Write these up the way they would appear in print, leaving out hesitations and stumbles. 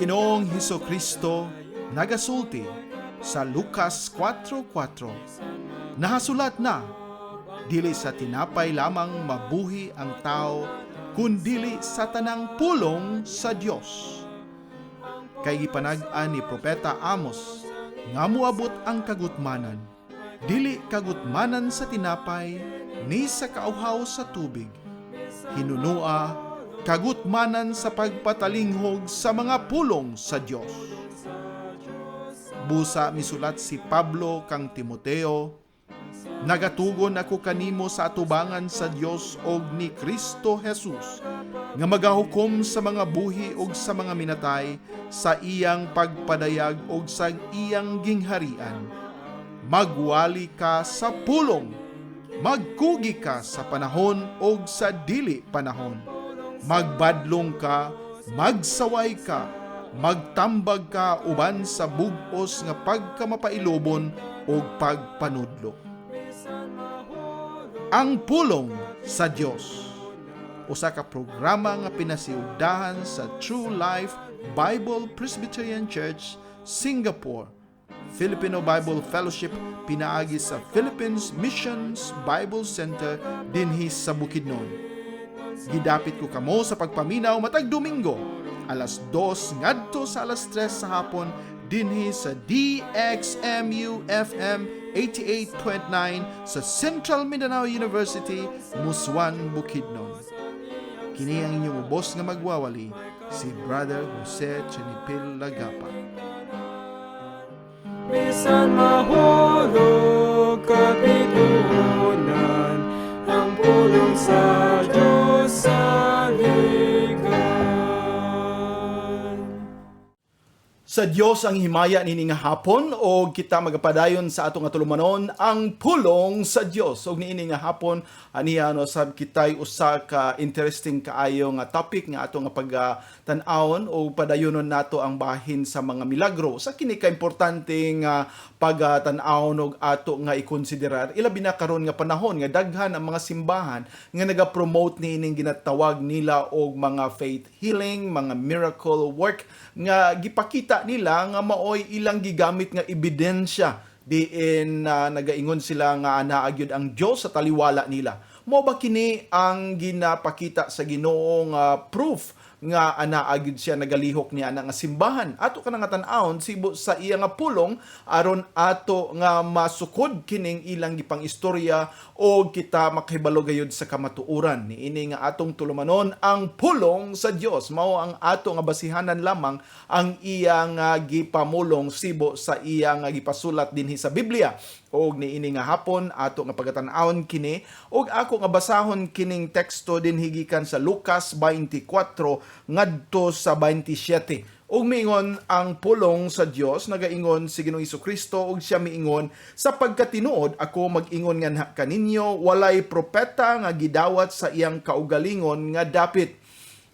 Ginoong Hesukristo nagasulti sa Lucas 4:4. Nahasulat na, dili sa tinapay lamang mabuhi ang tao, kundili sa tanang pulong sa Dios. Kay gipanag-an ni Propeta Amos, nga muabot ang kagutmanan, dili kagutmanan sa tinapay, ni sa kauhaw sa tubig. Hinunua, kagutmanan sa pagpatalinghog sa mga pulong sa Dios. Busa misulat si Pablo kang Timoteo, nagatugon ako kanimo sa atubangan sa Dios og ni Kristo Jesus, nga magahukom sa mga buhi og sa mga minatay sa iyang pagpadayag og sa iyang gingharian. Magwali ka sa pulong, magkugi ka sa panahon og sa dili panahon. Magbadlong ka, magsaway ka, magtambag ka uban sa bug-os nga pagkamapailobon o pagpanudlo. Ang pulong sa Dios, usa ka programa nga pinasiugdahan sa True Life Bible Presbyterian Church, Singapore, Filipino Bible Fellowship pinaagi sa Philippines Missions Bible Center dinhi sa Bukidnon. Gidapit ko kamo sa pagpaminaw matag Domingo, alas 2 ngadto sa alas 3 sa hapon dinhi sa DXMU FM 88.9 sa Central Mindanao University, Muswan, Bukidnon. Kini ang inyong ubos nga magwawali, si Brother Jose Chenipil Lagapa. Bisan mahulog kapitunan, ang pulong sa Diyos sa ligan. Sa Dios ang himaya nini nga hapon o kita magapadayon sa atong atulumanon ang pulong sa Dios. Og niini nga hapon aniya no sab kitay usa ka interesting kaayo nga topic nga ato nga pagtan-awon o padayonon nato ang bahin sa mga milagro. Sa kini ka importante nga pagtan-awon og ato nga ikonsiderar ilabi na karon nga panahon nga daghan ang mga simbahan nga naga-promote niining ginatawag nila og mga faith healing, mga miracle work nga gipakita nila nga maoy ilang gigamit nga ebidensya diin nagaingon sila nga anaa gyud ang Dios sa taliwala nila. Mao ba kini ang ginapakita sa Ginoo nga proof nga anaa gyud siya nagalihok niya nga simbahan? Ato ka nga tan-awon sibo sa iya nga pulong aron ato nga masukod kining ilang gipang istorya o kita makahibalo gayud sa kamatuoran. Niini nga atong tulumanon ang pulong sa Dios. Mao ang ato nga basihanan lamang ang iya nga gipamulong sibo sa iya nga gipasulat dinhi sa Biblia. Og niini nga hapon ato nga pagatan-awon kini og ako nga basahon kining teksto dinhi gikan sa Lucas 24 ngadto sa 27. Og miingon ang pulong sa Dios nagaingon si Ginoong Hesukristo og siya miingon, sa pagkatinuod ako mag-ingon nga kaninyo walay propeta nga gidawat sa iyang kaugalingon nga dapit.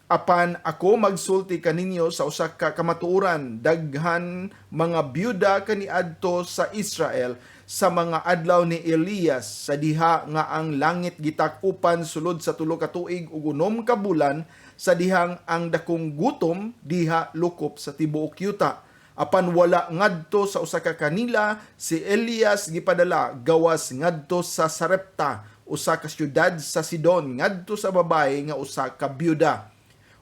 Apan ako magsulti kaninyo sa usa ka kamatuoran, daghan mga byuda kaniadto sa Israel sa mga adlaw ni Elias sa diha nga ang langit gitakupan sulod sa 3 ka tuig ug 6 ka bulan, sa dihang ang dakong gutom diha lukop sa tibuok yuta. Apan wala ngadto sa usa ka kanila, si Elias gipadala gawas ngadto sa Sarepta, usa ka syudad sa Sidon, ngadto sa babae nga usa ka byuda.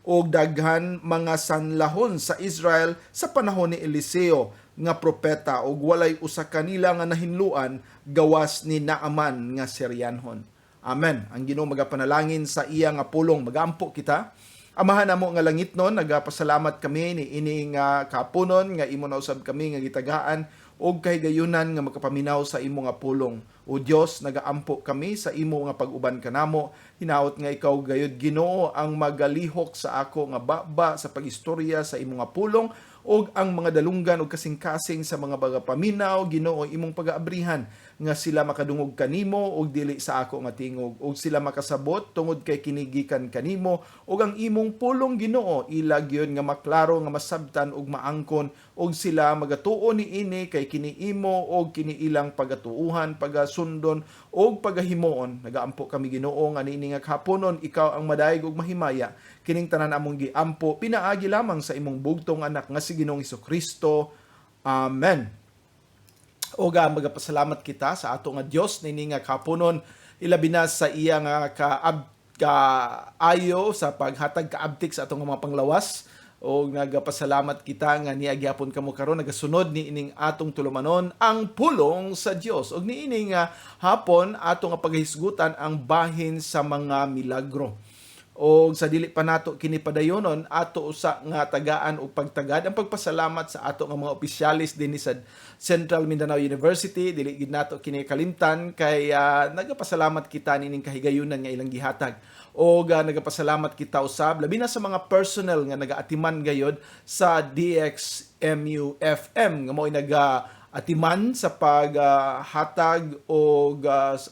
Og daghan mga sanlahon sa Israel sa panahon ni Eliseo nga propeta, og walay usa kanila nga nahinluan gawas ni Naaman nga Syrianhon. Amen. Ang Ginoo magapanalangin sa iya nga pulong. Magaampo kita. Amahan namo nga langitnon, nagapasalamat kami ni ining kapunon nga imo nausab kami nga gitagaan og kahigayunan nga makapaminaw sa imo nga pulong. O Dios, nagaampo kami sa imo nga pag-uban kanamo. Hinaot nga ikaw gayud Ginoo ang magalihok sa ako nga baba sa pagistorya sa imo nga pulong og ang mga dalunggan og kasing-kasing sa mga bagapaminaw, Ginoo, imong pag-aabrihan nga sila makadungog kanimo og dili sa ako nga tingog, og sila makasabot tungod kay kinigikan kanimo, og ang imong pulong Ginoo ilag yun nga maklaro nga masabtan og maangkon, og sila magatuo ni ini kay kay kiniimo o kiniilang pagatuuhan, pagasundon o pagahimoon. Nagaampo kami Ginoo nga niini nga kahaponon ikaw ang madayeg ug mahimaya. Kining tanan among giampo pinaagi lamang sa imong bugtong anak nga si Ginoong Hesukristo. Amen. O magapasalamat kita sa ato nga Dios niini nga kahaponon, ilabi na sa iya nga kaayo sa paghatag kaabtik sa atong mga panglawas. O nagapasalamat kita nga niya gyapon kamo karon nagasunod ni ining atong tulumanon ang pulong sa Dios. Og niini nga hapon ato nga paghisgutan ang bahin sa mga milagro. O sa dili pa nato kini padayonon ato usa nga tagaan og pagtagad ang pagpasalamat sa ato nga mga opisyalis dinhi sa Central Mindanao University. Dili gid nato kini kalimtan kay nagapasalamat kita nining kahigayunan nga ilang gihatag. O nagapasalamat kita usab labi na sa mga personnel nga nagaatiman gayod sa DXMU-FM nga mo'y nagaatiman sa paghatag og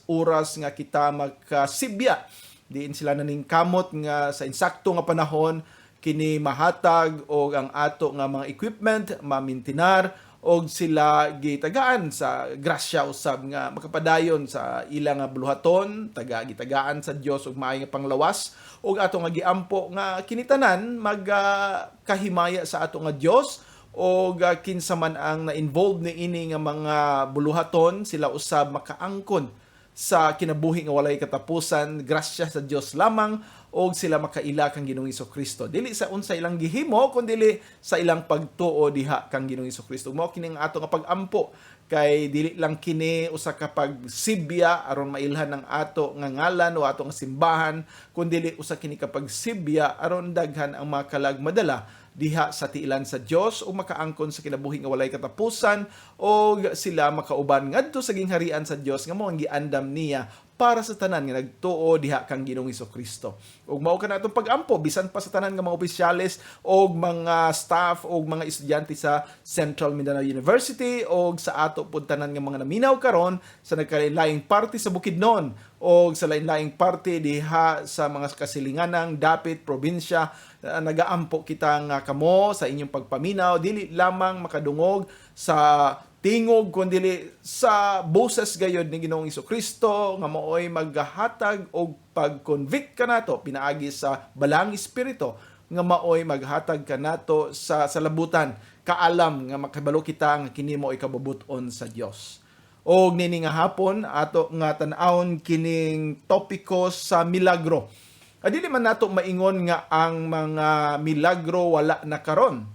oras nga kita magkasibya. Diin sila naning kamot nga sa insakto nga panahon kini mahatag og ang ato nga mga equipment mamintinar og sila gitagaan sa grasya usab nga makapadayon sa ilang nga buluhaton, gitagaan sa Dios og maay nga panglawas og ato nga giampo nga kinitanan magkahimaya sa ato nga Dios og kinsa man ang na-involved ni ini nga mga buluhaton sila usab makaangkon sa kinabuhi nga walay katapusan grasya sa Dios lamang og sila makaila kang Ginoong Hesukristo. Dili sa unsa ilang gihimo kundi sa ilang pagtuo diha kang Ginoong Hesukristo. Mao kini nga ato nga pagampo kay dili lang kini usa ka pagsibya aron mailhan ng ato nga ngalan o ato nga simbahan kundi usa kini ka pagsibya aron daghan ang mga kalagmadala diha sa tiilan sa Dios o makaangkon sa kinabuhi nga walay katapusan o sila makauban ngadto sa gingharian sa Dios nga mao ang giandam niya para sa tanan nga nagtuo diha kang Ginoong Hesukristo. Ug mao kana atong pagampo bisan pa sa tanan nga mga opisyales og mga staff og mga estudyante sa Central Mindanao University og sa ato pud tanan nga mga naminaw karon sa nagkalain-laing party sa Bukidnon og sa lain-laing party diha sa mga kasilinganang dapit probinsya. Nagaampo kita nga kamo sa inyong pagpaminaw dili lamang makadungog sa tingog kundi sa boses gayod ni Ginoong Hesukristo nga maoy maghatag og pag-convict kanato pinaagi sa balang espiritu nga maoy maghatag kanato sa salabutan kaalam nga makabalo kita nga kini mo'y kababuton sa Dios. Og nini nga hapon ato nga tan-awon kining topiko sa milagro. Dili man nato maingon nga ang mga milagro wala na karon.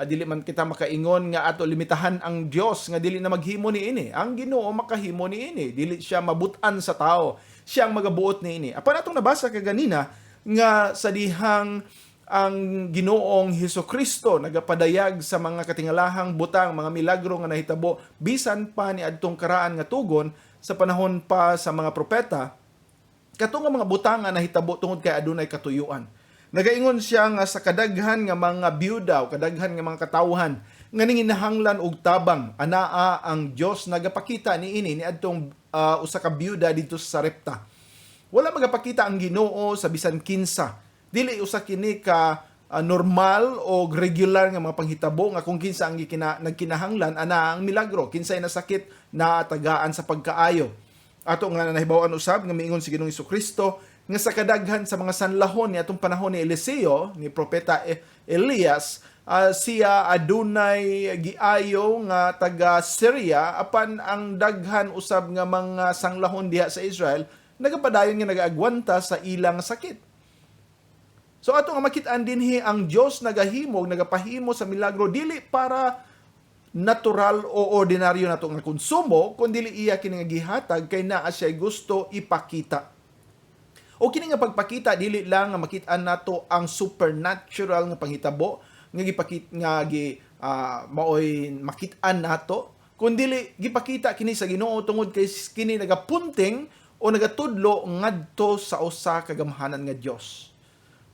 Dili man kita makaingon nga ato limitahan ang Dios nga dili na maghimo niini. Ang Ginoo makahimo niini. Dili siya mabutan sa tao. Siya ang magabuot niini. Apan atong nabasa kaganina nga sa dihang ang Ginoong Hesukristo nagapadayag sa mga katingalahang butang, mga milagro nga nahitabo bisan pa ni adtong karaan nga tugon sa panahon pa sa mga propeta. Katong nga mga butang nga nahitabo tungod kay adunay katuyuan. Nagaingon siya nga sa kadaghan nga mga byuda o kadaghan nga mga katawhan nga ninginahanglan og tabang anaa ang Dios nagapakita niini ni adtong usa ka byuda dito sa Sarepta. Wala magapakita ang Ginoo sa bisan kinsa. Dili usa kini ka normal o regular nga mga panghitabo nga kung kinsa ang nagkinahanglan ana ang milagro, kinsay nasakit na tagaan sa pagkaayo. Ato nga nahibaw-an usab nga miingon si Ginoong Hesukristo nga sa kadaghan sa mga sanlahon ni atong panahon ni Eliseo ni propeta Elias siya adunay giayo nga taga Syria apan ang daghan usab nga mga sanglahon diha sa Israel nagapadayon nga nagaagwanta sa ilang sakit. So ato nga makit-an dinhi ang Dios nagahimo nagapahimo sa milagro dili para natural o ordinaryo nato nga konsumo kundi iya kini nga gihatag kay naa siya gusto ipakita. O kini nga pagpakita dili lang nga makit-an nato ang supernatural nga panghitabo nga maoy makit-an nato kundi gipakita kini sa Ginoo tungod kay kini nagapunting o nagatudlo ngadto sa usa ka gamhanan nga Dios.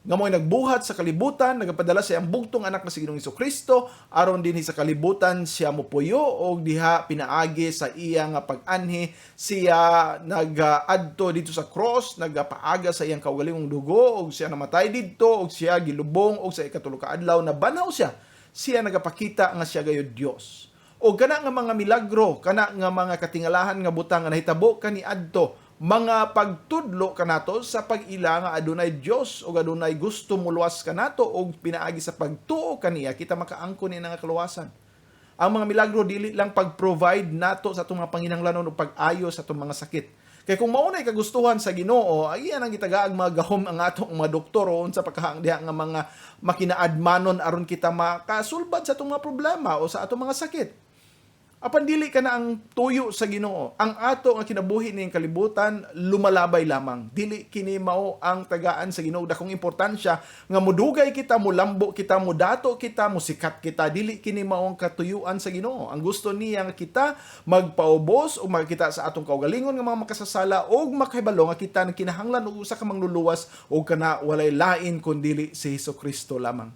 Nga mo'y nagbuhat sa kalibutan, nagapadala sa iyang bugtong anak na si Ginoong Hesukristo, aron din sa kalibutan siya mopuyo o diha pinaagi sa iya nga pag-anhi, siya nag-adto dito sa cross, nagpaaga sa iyang kaugalingong dugo, o siya namatay dito, o siya gilubong, o sa ikatulo ka adlaw na banaw siya nagapakita nga siya gayud Dios. O kana nga mga milagro, kana nga mga katingalahan nga butang nga nahitabo kaniadto, mga pagtudlo kanato sa pag-ila nga adunay Dios o adunay gusto muluwas kanato o pinaagi sa pagtuo kaniya, kita makaangkon ni nga kaluwasan. Ang mga milagro dili lang pag-provide nato sa atong mga panginahanglanon o pag-ayo sa atong mga sakit. Kaya kung maunay kagustuhan sa Ginoo, ay yan ang gitagaag mga gahom ang atong mga doktor o sa pagkahang diha nga mga makinaadmanon aron kita makasulbad sa atong mga problema o sa atong mga sakit. Apan dili ka na ang tuyo sa Ginoo. Ang ato nga kinabuhi ning kalibutan lumalabay lamang. Dili kini mao ang tagaan sa Ginoo. Dakong importansya nga mudugay kita, mulambo kita, mudato kita, musikat kita. Dili kini mao ang katuyuan sa Ginoo. Ang gusto niya nga kita magpaubos o makita sa atong kaugalingon nga mga makasasala o makahibalo nga kita nang kinahanglan og usa ka mangluluwas o kana walay lain kundi si Hesukristo lamang.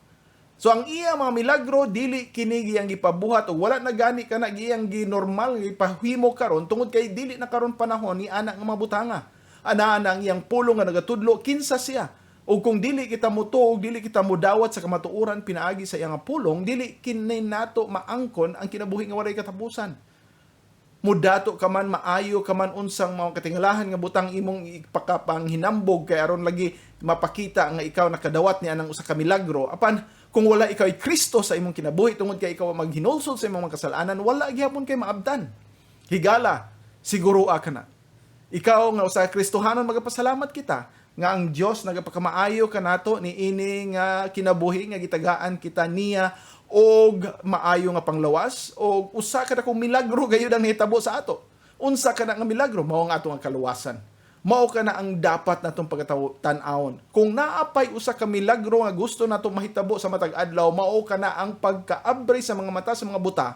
So ang iya mga milagro dili kini giyang gipabuhat o wala na gani kana giyang ginormal gipahimo karon tungod kay dili na karon panahon ni anak nga mga butanga. Ana ang iyang pulong nga nagatudlo kinsa siya. O kung dili kita mutuog, dili kita mudawat sa kamatuoran pinaagi sa iyang pulong, dili kini nato maangkon ang kinabuhi nga walay katapusan. Mudato ka man, maayo ka man unsang mga katingalahan nga butang imong ipakapanghinambog kay aron lagi mapakita nga ikaw nakadawat ni anang usa ka milagro. Apan kung wala ikaw ay Kristo sa imong kinabuhi tungod kay ikaw maghinulsol sa imong mga kasalanan, wala gyapon kay maabdan. Higala, siguro ka na. Ikaw nga usa ka Kristohanon magapasalamat kita nga ang Dios nagapakamaayo kanato ni ini nga kinabuhi nga gitagaan kita niya og maayo nga panglawas og usa ka na kong milagro gayud ang nahitabo sa ato. Unsa ka na nga milagro mao ang ato nga kaluwasan. Mao ka na ang dapat natong pagtan-awon. Kung naapay usa ka milagro nga gusto natong mahitabo sa matag adlaw, mao ka na ang pagkaabri sa mga mata sa mga buta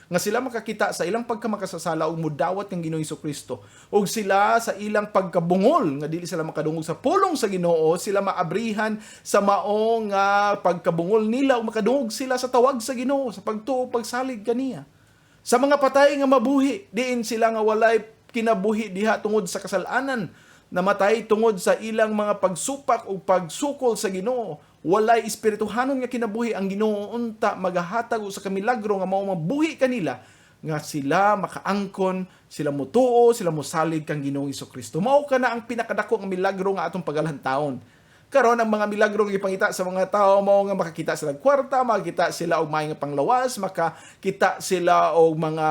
nga sila makakita sa ilang pagkamakasasala ug mudawat ng Ginoong Hesukristo. Ug sila sa ilang pagkabungol nga dili sila makadungog sa pulong sa Ginoo, sila maabrihan sa maong nga pagkabungol nila ug makadungog sila sa tawag sa Ginoo, sa pagtuo pagsalig kaniya. Sa mga patay nga mabuhi, diin sila nga walay kinabuhi diha tungod sa kasalanan, namatay tungod sa ilang mga pagsupak o pagsukol sa Ginoo. Walay espirituhanon nga kinabuhi ang Ginoo unta magahatag sa kamilagro nga mao mabuhi kanila nga sila makaangkon, sila mutuo, sila mosalig kang Ginoong Hesukristo. Mao kana ang pinakadako nga milagro nga atong pagalantawon. Karon ang mga milagro nga ipangita sa mga tao mao nga makakita sila og kwarta, makakita sila og maayong panglawas, makakita sila og mga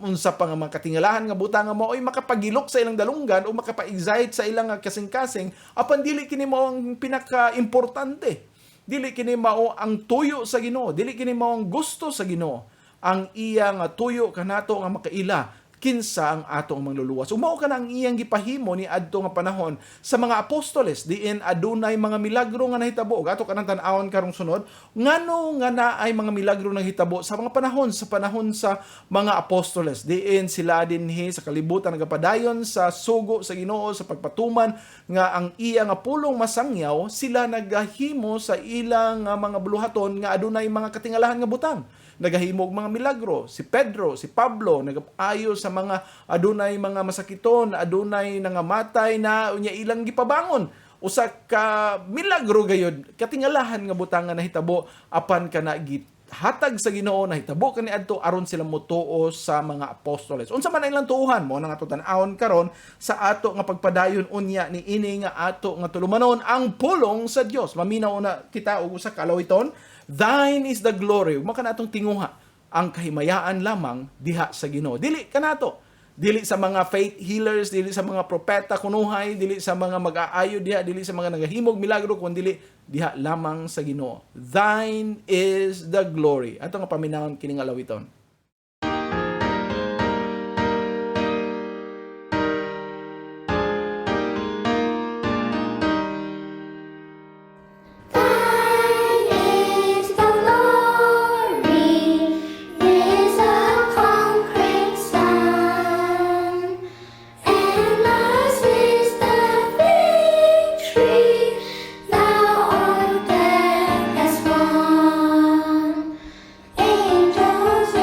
unsa pa nga mga katingalahan nga butang nga mao'y makapagilok sa ilang dalunggan o makapa-excite sa ilang kasing-kasing. Apan dili kini mao ang pinaka-importante. Dili kini mao ang tuyo sa Ginoo, dili kini mao ang gusto sa Ginoo. Ang iya nga tuyo kanato nga makaila kinsa ang atong mangluluwas. Umao ka na ang iyang gipahimo ni adto nga panahon sa mga apostoles diin adunay mga milagro nga nahitabo. Ato kanang tan-awon karong sunod, ngano nga naay mga milagro nga nahitabo sa mga panahon sa mga apostoles. Diin sila dinhi sa kalibutan nagapadayon sa sugo sa Ginoo sa pagpatuman nga ang iya nga pulong masangyaw, sila nagahimo sa ilang mga buluhaton nga adunay mga katingalahan nga butang. Nagahimog mga milagro. Si Pedro, si Pablo, nagapayo sa mga adunay mga masakiton, adunay nangamatay na unya ilang gipabangon. Usa ka milagro gayud, katingalahan nga butang nga nahitabo apan kana hatag sa Ginoo nahitabo kaniadto aron sila motuo sa mga apostoles. Unsa man ilang tuuhan mo nang ato tan-awon karon sa ato nga pagpadayon unya ni ini nga ato nga tulumanon ang pulong sa Dios. Maminaw na kita og usa ka alawiton. Thine is the glory. Maka natong tinguha ang kahimayaan lamang diha sa Ginoo. Dili kanato. Dili sa mga faith healers, dili sa mga propeta kunuhay, dili sa mga mag-aayo diha, dili sa mga nagahimog milagro, kundi diha lamang sa Ginoo. Thine is the glory. Ato nga paminahon kining alawiton. Angels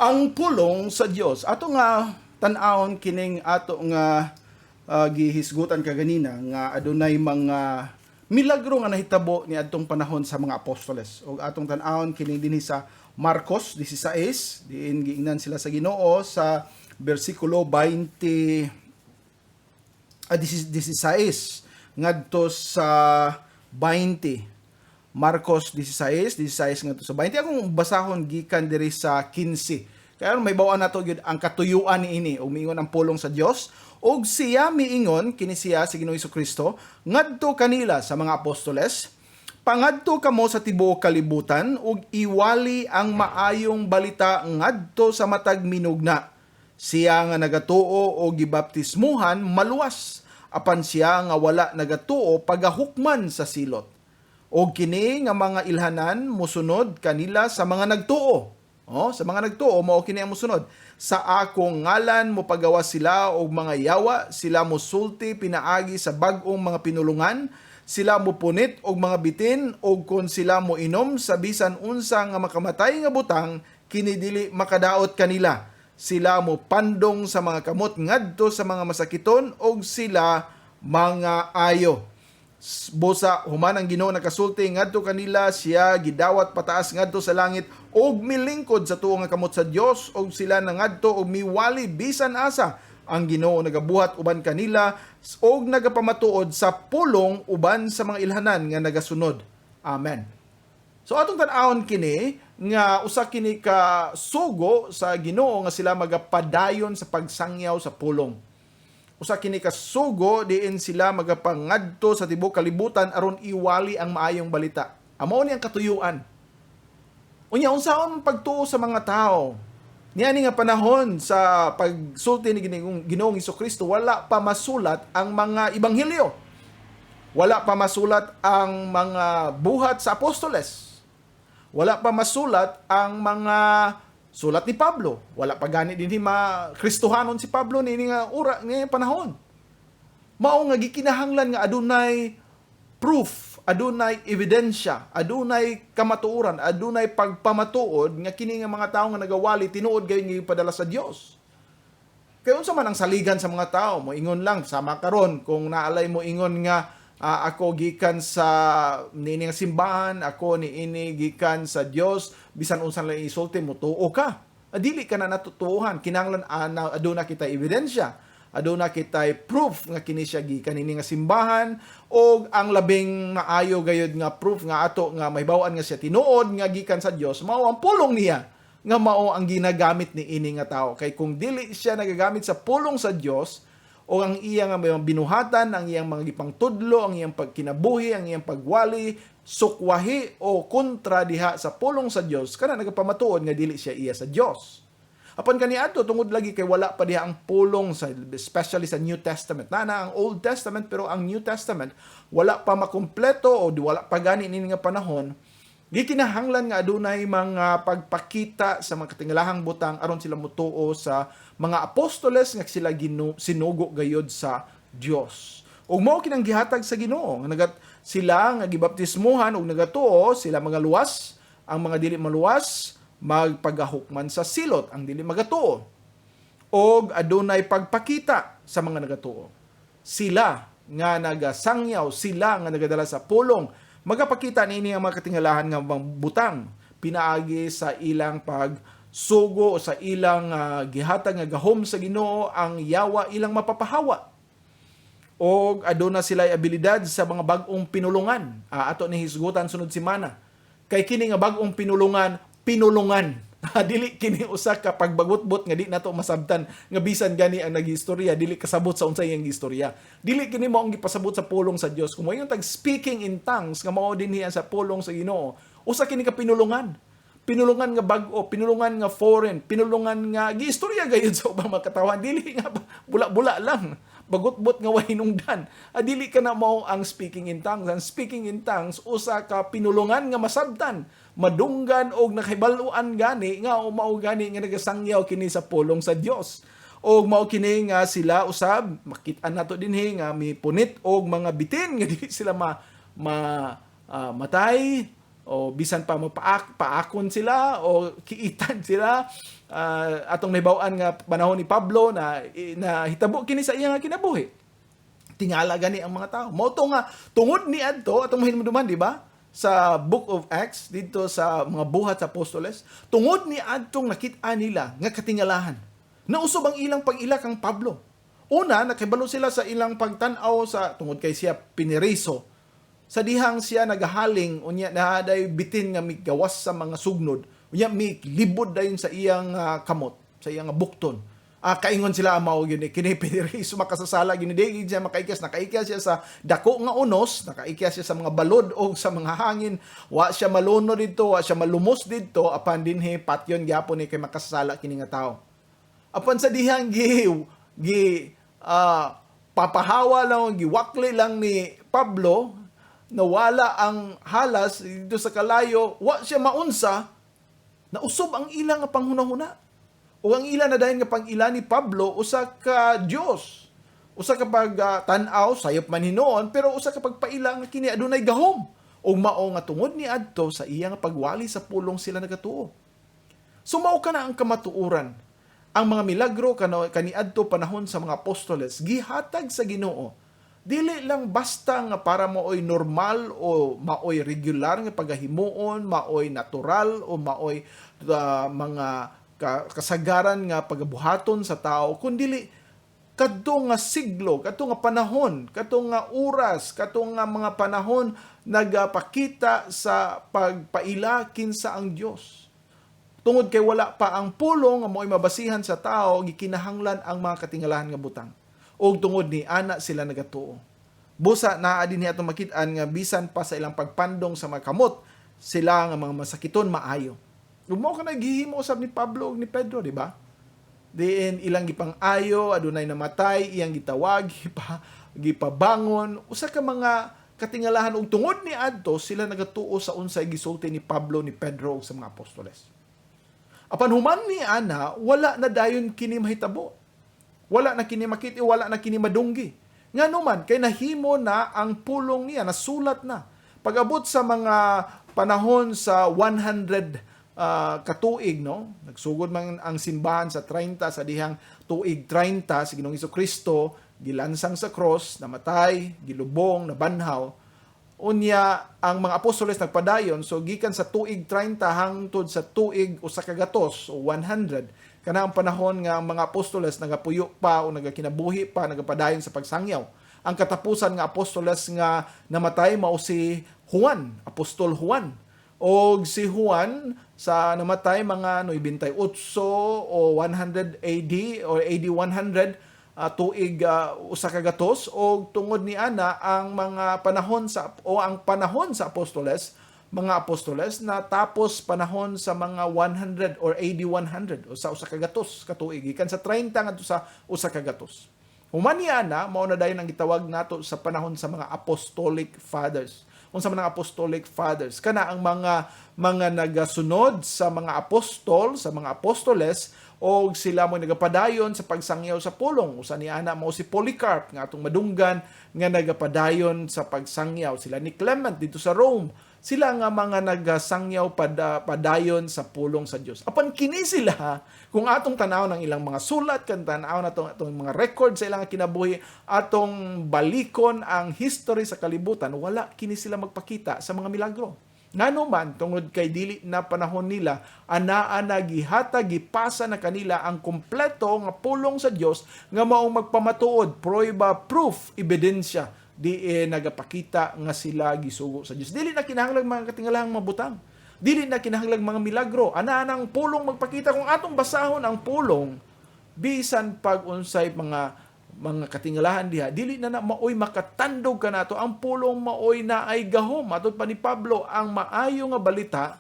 ang pulong sa Dios. Ato nga tan-awon kining ato nga gihisgutan kaganina nga adunay mga milagro nga nahitabo ni adtong panahon sa mga apostoles. O atong tan-awon kini dinhi sa Marcos 16, diin giingnan sila sa Ginoo sa bersikulo 16 ngadto sa 20. Marcos 16 ngadto sa 20. Akong basahon gikan diri sa 15. Kaya may bawaan nato gyud ang katuyuan niini ug miingon ang pulong sa Dios ug siya miingon kini siya si Ginoong Hesukristo ngadto kanila sa mga apostoles, pangadto kamo sa tibuok kalibutan ug iwali ang maayong balita ngadto sa matag minugna. Siya nga nagatuo o gibaptismuhan maluwas, apan siya nga wala nagatuo pagahukman sa silot. O kini nga mga ilhanan musunod kanila sa mga nagtuo. Sa mga nagtuo mao kini ang musunod. Sa akong ngalan mo pagawa sila og mga yawa, sila mosulti pinaagi sa bag-ong mga pinulungan, sila mo punit og mga bitin, og kon sila mo inom sa bisan unsa nga makamatay nga butang, kini dili makadaot kanila. Sila mo pandong sa mga kamot ngadto sa mga masakiton, og sila mga ayo. Busa human ang Ginoo nakasulti ngadto kanila, siya gidawat pataas ngadto sa langit og milingkod sa tuo nga kamot sa Dios, og sila nangadto og miwali bisan asa. Ang Ginoo nagabuhat uban kanila og nagapamatuod sa pulong uban sa mga ilhanan nga nagasunod. Amen. So atong tan-awon kini nga usa kini ka sugo sa Ginoo nga sila magapadayon sa pagsangyaw sa pulong. Usa kini ka sugo diin sila magapangadto sa tibuok kalibutan aron iwali ang maayong balita. Amo ni ang katuyuan. Unya unsaon pagtuo sa mga tao? Niani nga panahon sa pagsulti ni Ginoong Hesukristo, wala pa masulat ang mga ebanghelyo. Wala pa masulat ang mga buhat sa apostoles. Wala pa masulat ang mga sulat ni Pablo. Wala pa gani din Kristohanon si Pablo ni nga ura ni panahon. Mao nga gikinahanglan nga adunay proof, adunay ebidensya, adunay kamatuoran, adunay pagpamatuod nga kini nga mga tawo nga nagawali tinuod gayon nga ipadala sa Dios. Kay unsa man ang saligan sa mga tawo, mo ingon lang sama karon kung naalay mo ingon nga ako gikan sa nining simbahan, ako niini gikan sa Dios, bisan unsan lang isulti mo tuo ka. Dili ka na natutuhan, kinahanglan aduna kita ebidensya, aduna kita proof nga kini siya gikan nining simbahan, og ang labing maayo gayud nga proof nga ato nga mahibaw-an nga siya tinuod nga gikan sa Dios, mao ang pulong niya nga mao ang ginagamit ni ini nga tawo. Kay kung dili siya nagagamit sa pulong sa Dios, o ang iyang mga binuhatan, ang iyang mga gipangtudlo, ang iyang pagkinabuhi, ang iyang pagwali, sukwahi o kontra diha sa pulong sa Dios, kana nagapamatuod nga dili siya iya sa Dios. Apan kaniadto tungod lagi kay wala pa diha ang pulong sa especially sa New Testament. Na ang Old Testament pero ang New Testament wala pa makumpleto o wala pa gani ini nga panahon. Gikinahanglan nga adunay mga pagpakita sa mga katingalahang butang aron sila mutuo sa mga apostoles nga sila sinugo gayod sa Dios. Ug mao kinang gihatag sa Ginoo nga sila nga gibaptismuhan ug nagatuo sila mga luwas, ang mga dili maluwas magpagahukman sa silot, ang dili magatuo. Og adunay pagpakita sa mga nagatuo. Sila nga nagasangyaw, sila nga nagadala sa pulong, magapakita niini ang mga katingalahan nga butang pinaagi sa ilang pagsugo o sa ilang gihatag nga gahom sa Ginoo ang yawa ilang mapapahawa. O aduna sila abilidad sa mga bag-ong pinulungan. Ato ni hisgutan sunod semana. Kay kini nga bag-ong pinulungan, dili kini usa ka pagbagutbot nga di nato masabtan nga bisan gani ang nagistorya, dili kasabot sa unsay iyang gistorya. Dili kini mao ang gipasabot sa pulong sa Dios. Kung mo yung tag speaking in tongues nga mao din sa pulong sa Ginoo, usa kini ka pinulungan. Pinulungan nga bag-o, pinulungan nga foreign, pinulungan nga gistorya gayud sa ubang makatawan, dili nga bula-bula lang. Bagutbot nga way hinungdan. Dili ka na mao ang speaking in tongues. Ang speaking in tongues usa ka pinulungan nga masabtan, madunggan og nakahibaluan gani nga o mao gani nga nagasangyaw kini sa pulong sa Dios. Og mao kini nga sila usab makit-an nato dinhi nga mipunit og mga bitin nga di sila matay o bisan pa mo paakon sila o kiitan sila, atong nahibaw-an nga panahon ni Pablo na hitabo kini sa iya nga kinabuhi. Tingala gani ang mga tao. Mao to nga tungod ni adto atong mahinumduman, di ba? Sa Book of Acts dito sa mga buhat sa apostoles, tungod ni adtong nakit-a nila nga katingalahan. Nausob ang ilang pag-ila kang Pablo. Una, nakibalo sila sa ilang pagtan-aw sa tungod kay siya piniriso. Sa dihang siya nagahaling unya na day bitin nga migawas sa mga sugnod. Unya mi libod dayon sa iyang kamot, sa iyang bukton. Kaingon sila mao gyud kini piniriso makasasala gyud di siya nakaikyas siya sa dako nga unos, nakaikyas siya sa mga balod o sa mga hangin. Wa siya maluno dito, wa siya malumos dito apan dinhi patyon gyapon ni kay makasasala kini nga tawo. Apan sa dihang papahawa lang, giwakli lang ni Pablo, nawala ang halas dito sa kalayo, wa siya maunsa, nausob ang ilang nga panghunahuna. O ang ilan na dahil nga pang-ila ni Pablo, usa ka Diyos. Usa ka pag-tanaw, sayop man hinoon, pero usa ka pagpaila nga kini adunay gahom. O mao nga tungod ni adto sa iya nga pagwali sa pulong sila nagatuo. Sumao ka na ang kamatuuran. Ang mga milagro kaniadto panahon sa mga apostoles gihatag sa Ginoo. Dili lang basta nga para maoy normal o maoy regular nga pagahimuon, maoy natural o maoy mga kasagaran nga pagabuhaton sa tao, kundi kadto nga siglo, kadto nga panahon, kadto nga oras, kadto nga mga panahon nagapakita sa pagpaila kinsa ang Dios. Tungod kay wala pa ang pulong nga mo'y mabasihan sa tao, gikinahanglan ang mga katingalahan nga butang. O tungod ni ana sila nagatuo. Busa naa din niya itong makit-an nga bisan pa sa ilang pagpandong sa mga kamot, sila nga mga masakiton maayo. Lumaw ka na gihimo usab ni Pablo ug ni Pedro, di ba? Diin ilang gipang-ayo, adunay namatay, iyang gitawag, gipabangon, usa ka mga katingalahan og tungod ni adto sila nagatuo sa unsay gisulti ni Pablo, ni Pedro ug sa mga apostoles. Apan human ni ana, wala na dayon kini mahitabo. Wala na kini makiti, wala na kini madunggi. Nga naman, kay nahimo na ang pulong niya, nasulat na. Pag-abot sa mga panahon sa 100 katuig, no? Nagsugod man ang simbahan sa 30, sa dihang tuig 30, si Ginoong Jesucristo, gilansang sa cross, namatay, gilubong, nabanhaw. Unya, ang mga apostoles nagpadayon, so gikan sa tuig 30 hangtod sa tuig usa ka gatos o 100, kana ang panahon nga ang mga apostoles nagapuyo pa o nagakinabuhi pa, nagapadayon sa pagsangyaw. Ang katapusan nga apostoles nga namatay mao si Juan, Apostol Juan. O si Juan sa namatay mga 98 o 100 AD o AD 100 tuig usa ka gatos, o tungod ni ana ang mga panahon ang panahon sa apostoles, mga apostoles na tapos panahon sa mga 100 or AD 100 o sa usa ka gatos katuig gikan sa 30 ngadto sa usa ka gatos. Human ni ana mao na dayon ang gitawag nato sa panahon sa mga apostolic fathers. Unsa man ang apostolic fathers? Kana ang mga nagasunod sa mga apostol, sa mga apostoles, o sila mo nagapadayon sa pagsangyaw sa pulong. Usa ni ana mao si Polycarp nga atong madunggan nga nagapadayon sa pagsangyaw. Sila ni Clement dito sa Rome. Sila nga mga nagasangyaw padayon sa pulong sa Dios. Apan kini sila, kung atong tanaw ng ilang mga sulat, kan tanaw na atong mga record sa ilang kinabuhi, atong balikon ang history sa kalibutan, wala kini sila magpakita sa mga milagro. Ngano man tungod kay dili na panahon nila, anaa na gihata gipasa na kanila ang kompleto nga pulong sa Dios nga maong magpamatuod, prueba, proof, ebidensya nagapakita nga sila gisugo sa Dios. Dili na kinahanglan mga katingalahang mabutang. Dili na kinahanglan mga milagro. Ana nang pulong magpakita kung atong basahon ang pulong bisan pag unsay mga katingalahan diha, dili na maoy makatandog kanato ang pulong maoy na ay gahom. Atod pa ni Pablo, ang maayo nga balita,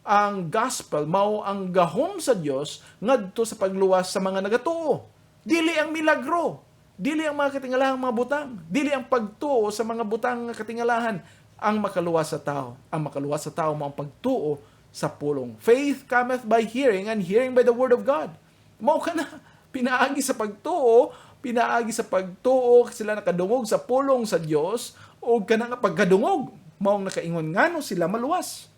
ang gospel mao ang gahom sa Dios ngadto sa pagluwas sa mga nagatuo. Dili ang milagro. Dili ang mga katingalahang mga butang. Dili ang pagtuo sa mga butang nga katingalahan ang makaluwas sa tao. Ang makaluwas sa tao mao ang pagtuo sa pulong. Faith cometh by hearing, and hearing by the word of God. Mao kana pinaagi sa pagtuo sila nakadungog sa pulong sa Dios, o kana nga pagkadungog maong nakaingon ngano sila maluwas.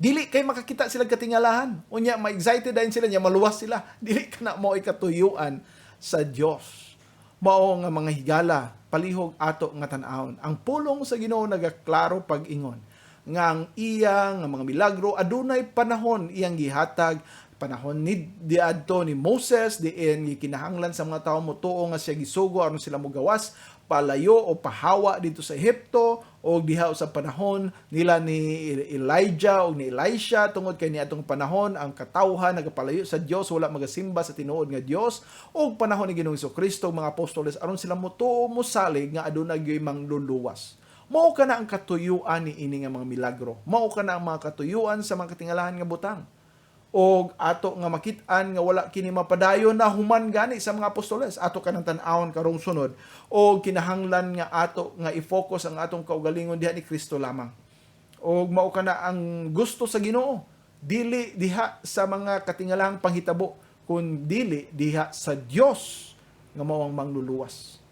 Dili kay makakita sila katingalahan. Unya ma-excited dayon sila, nya maluwas sila. Dili ka na mo ikatuyuan sa Dios. Mao nga mga higala, palihog ato nga tan-awon. Ang pulong sa Ginoo nagaklaro pag-ingon nga ang iya nga mga milagro adunay panahon iyang gihatag, panahon ni diadto ni Moses diin gikinahanglan sa mga tawo motuo nga siya gisugo aron sila mogawas palayo o pahawa dito sa Ehipto o diha sa panahon nila ni Elijah o ni Elisha tungod kay niadtong panahon ang katawhan nagapalayo sa Dios wala magasimba sa tinuod nga Dios o panahon ni Ginoong Kristo mga apostoles aron sila motuo mosalig nga adunay gyud mangluluwas. Mao ka na ang katuyuan ni ini nga mga milagro. Mao ka na ang mga katuyuan sa mga katingalahan nga butang. O ato nga makit-an nga wala kini mapadayon na human gani sa mga apostoles. Ato ka nang tan-awon karong sunod. O kinahanglan nga ato nga i-focus ang atong kaugalingon diha ni Kristo lamang. O mao ka na ang gusto sa Ginoo. Dili diha sa mga katingalahang panghitabo, kun dili diha sa Dios nga mao ang mangluluwas.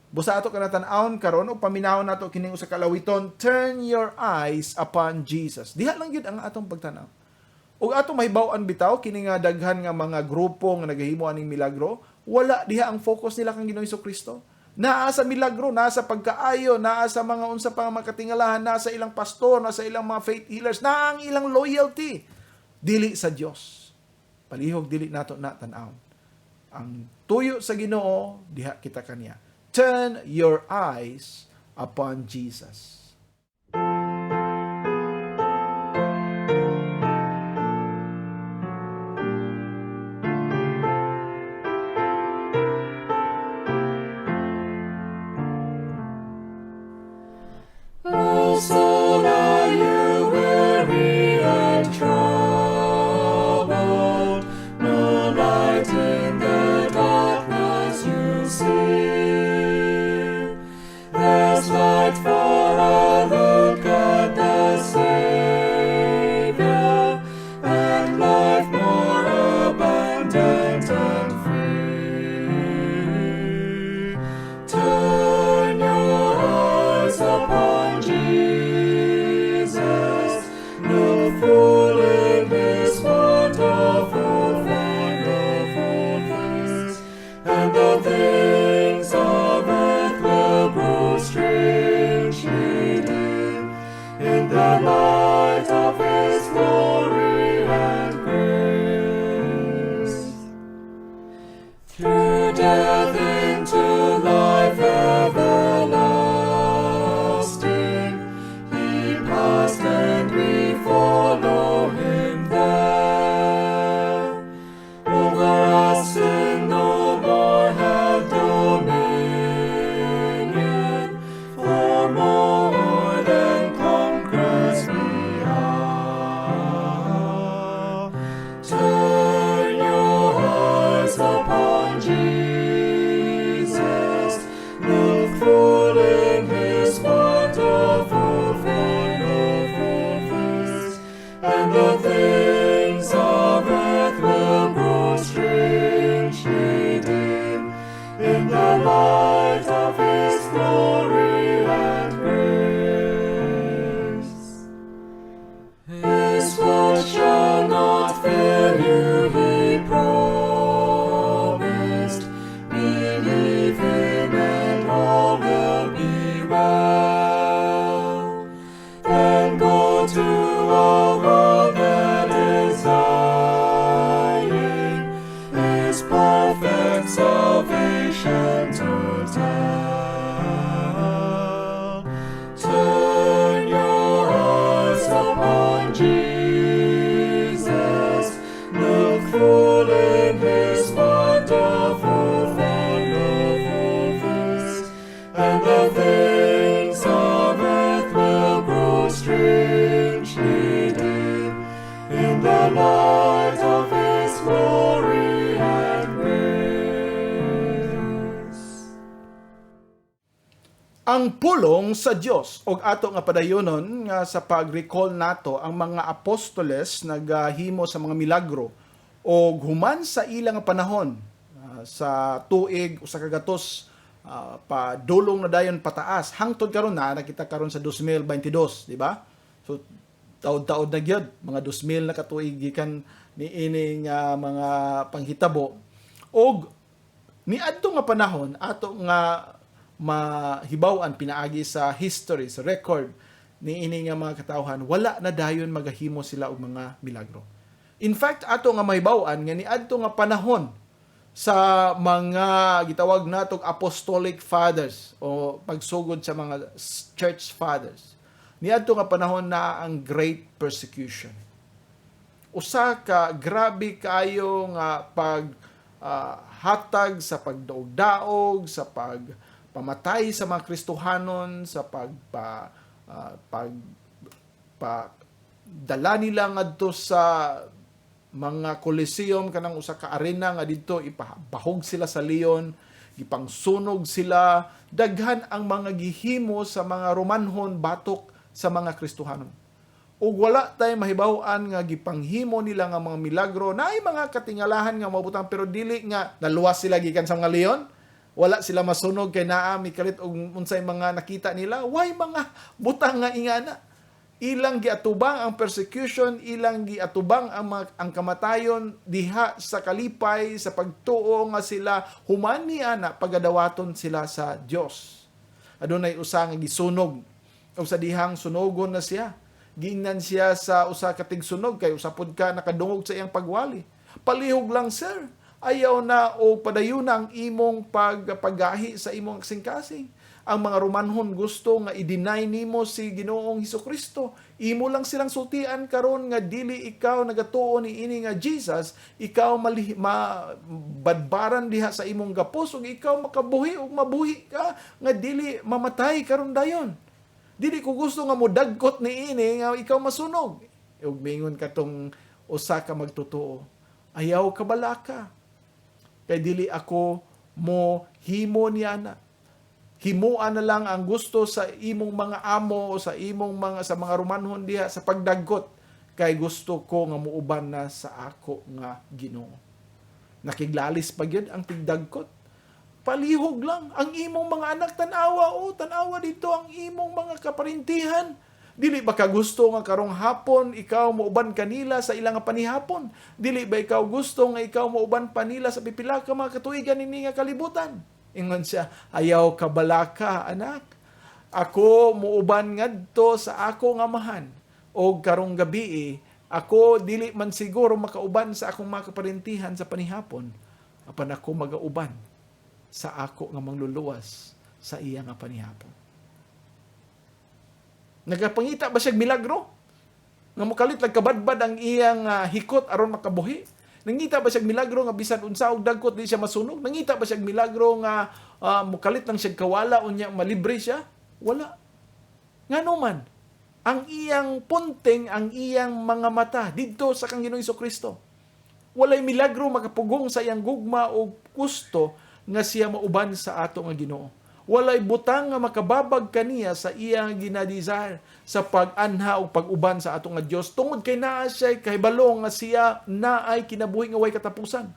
Busa ato kanatan-awon karon o paminawon nato kining usa ka lawiton, turn your eyes upon Jesus. Diha lang gyud ang atong pagtanaw. Ug atong mahibaw-an bitaw kini nga daghan nga mga grupo nga nagahimo aning milagro, wala diha ang focus nila kang Ginoong Kristo. Naa sa milagro, naa sa pagkaayo, naa sa mga unsa pang mga katingalahan, naa sa ilang pastor, naa sa ilang mga faith healers, naa ang ilang loyalty dili sa Dios. Palihog dili nato na tan-awon. Ang tuyo sa Ginoo diha kita kaniya. Turn your eyes upon Jesus. O soul, are you weary and troubled? No light in the darkness you see. There's light for a look at the Savior, and life more abundant and free. Turn your eyes upon Jesus, look full in His wonderful face, and the things of earth will grow strangely dim in the light of His glory and grace. Through death into life everlasting, He passed and we follow Him there. Over us sin no more had dominion, for more than conquerors we are. Turn your eyes upon Jesus, look full in His wonderful face, and the things of earth will grow strangely dim in the light of His glory and grace. His word shall not fail you, He promised. Believe Him and all will be well. Then go to a world that is dying, His perfect salvation to tell. Turn your eyes upon Jesus, look full in His wonderful face, and the things of earth will grow strangely dim in the light of His glory and grace. Ang pulong sa Dios og ato nga padayonon nga sa pag-recall nato ang mga apostoles nagahimo sa mga milagro og human sa ilang panahon sa tuig usa ka gatos padulong na dayon pataas hangtod karon na nakita karon sa 2022, di ba? So taod-taod na gyud, mga 2000 na katuig gikan niini nga mga panghitabo. Og niadto nga panahon ato nga mahibaw-an pinaagi sa history, sa record niini nga mga katawhan, wala na dayon magahimo sila og mga milagro. In fact, ato nga mahibaw-an nga niadto nga panahon sa mga gitawag natong apostolic fathers o pagsugod sa mga church fathers. Niadto nga panahon na ang great persecution. Usa ka grabe kayo nga hatag sa pagdaog-daog, sa pagpamatay sa mga Kristohanon, sa dala nila ngadto sa mga Coliseum kanang usa ka arena nga didto ipahog sila sa leon, gipangsunog sila, daghan ang mga gihimo sa mga Romanhon batok sa mga Kristohanon. Ug wala tay mahibaw-an nga gipanghimo nila nga mga milagro, naay mga katingalahan nga mabutang pero dili nga naluwas sila gikan sa mga leon. Wala sila masunog kay naa mikalit og unsay mga nakita nila, way mga butang nga ingana. Ilang giatubang ang persecution, ilang giatubang ang kamatayon diha sa kalipay sa pagtuo nga sila humani ana pagadawaton sila sa Dios. Adunay usa nga gisunog o sa dihang sunogon na siya. Giingnan siya sa usa ka tigsunog kay usapod ka nakadungog sa iyang pagwali. Palihog lang sir. Ayaw na o padayon na ang imong paggahi sa imong kasing-kasing. Ang mga Romanhon gusto nga i-deny nimo si Ginoong Hesukristo. Imo lang silang sultian karon nga dili ikaw nagatuo ni ini nga Jesus, ikaw badbaran diha sa imong gapos ug ikaw makabuhi ug mabuhi ka nga dili mamatay karon dayon. Dili ko gusto nga modagkot ni ini nga ikaw masunog. Ug mingon katong usa ka magtotoo. Ayaw ka balaka. Kay dili ako mo himo niya na. Himuan na lang ang gusto sa imong mga amo o sa imong sa mga Romanhon diha sa pagdagkot kay gusto ko nga muuban na sa ako nga Ginoo. Nakiglalis pa gyud ang tigdagkot. Palihog lang ang imong mga anak tanawa dito ang imong mga kaparintihan. Dili ba ka gusto nga karong hapon ikaw mauban kanila sa ilang panihapon? Dili ba ikaw gusto nga ikaw mauban pa nila sa pipila ka mga katuigan nini nga kalibutan? Ingon siya, ayaw ka balaka anak. Ako muuban ngadto sa ako nga amahan. O karong gabi ako dili man siguro makauban sa akong mga kaparintihan sa panihapon. Apan ako magauban sa ako nga mangluluwas sa iya nga panihapon. Nagapangita ba siya milagro? Nga mukalit lang kabadbad ang iyang hikot aron makabuhi? Nangita ba siya milagro nga bisan unsa og dagkot di siya masunog? Nangita ba siya milagro nga mukalit lang siya kawala unya malibre siya? Wala. Ngano man ang iyang punting, ang iyang mga mata didto sa kang Ginoong Hesukristo. Walay milagro makapugong sa iyang gugma o gusto nga siya mauban sa ato nga Ginoo. Walay butang nga makababag kaniya sa iyang ginadesire sa pag-anha o pag-uban sa ato nga Dios tungod kay naa siya kahibalo nga siya naay kinabuhi nga way katapusan.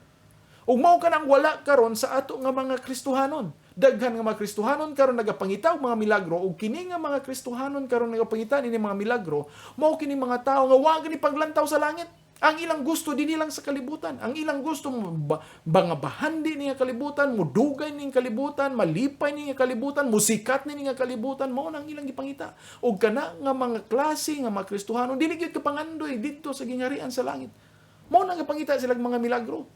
Ug mao kanang wala karon sa ato nga mga Kristohanon. Daghan nga mga Kristohanon karon nagapangita og mga milagro ug kini nga mga Kristohanon karon nagapangita ini mga milagro, mao kini mga tawo nga wa gani paglantaw sa langit. Ang ilang gusto din lang sa kalibutan. Ang ilang gusto bangabahan din niya kalibutan, mudugay niya kalibutan, malipay niya kalibutan, musikat niya kalibutan, mao nang ilang gipangita. Ug kana nga mga klase nga mga Kristohanon dili gyud kapangandoy didto sa gingharian sa langit. Mao nang gipangita sila mga milagro.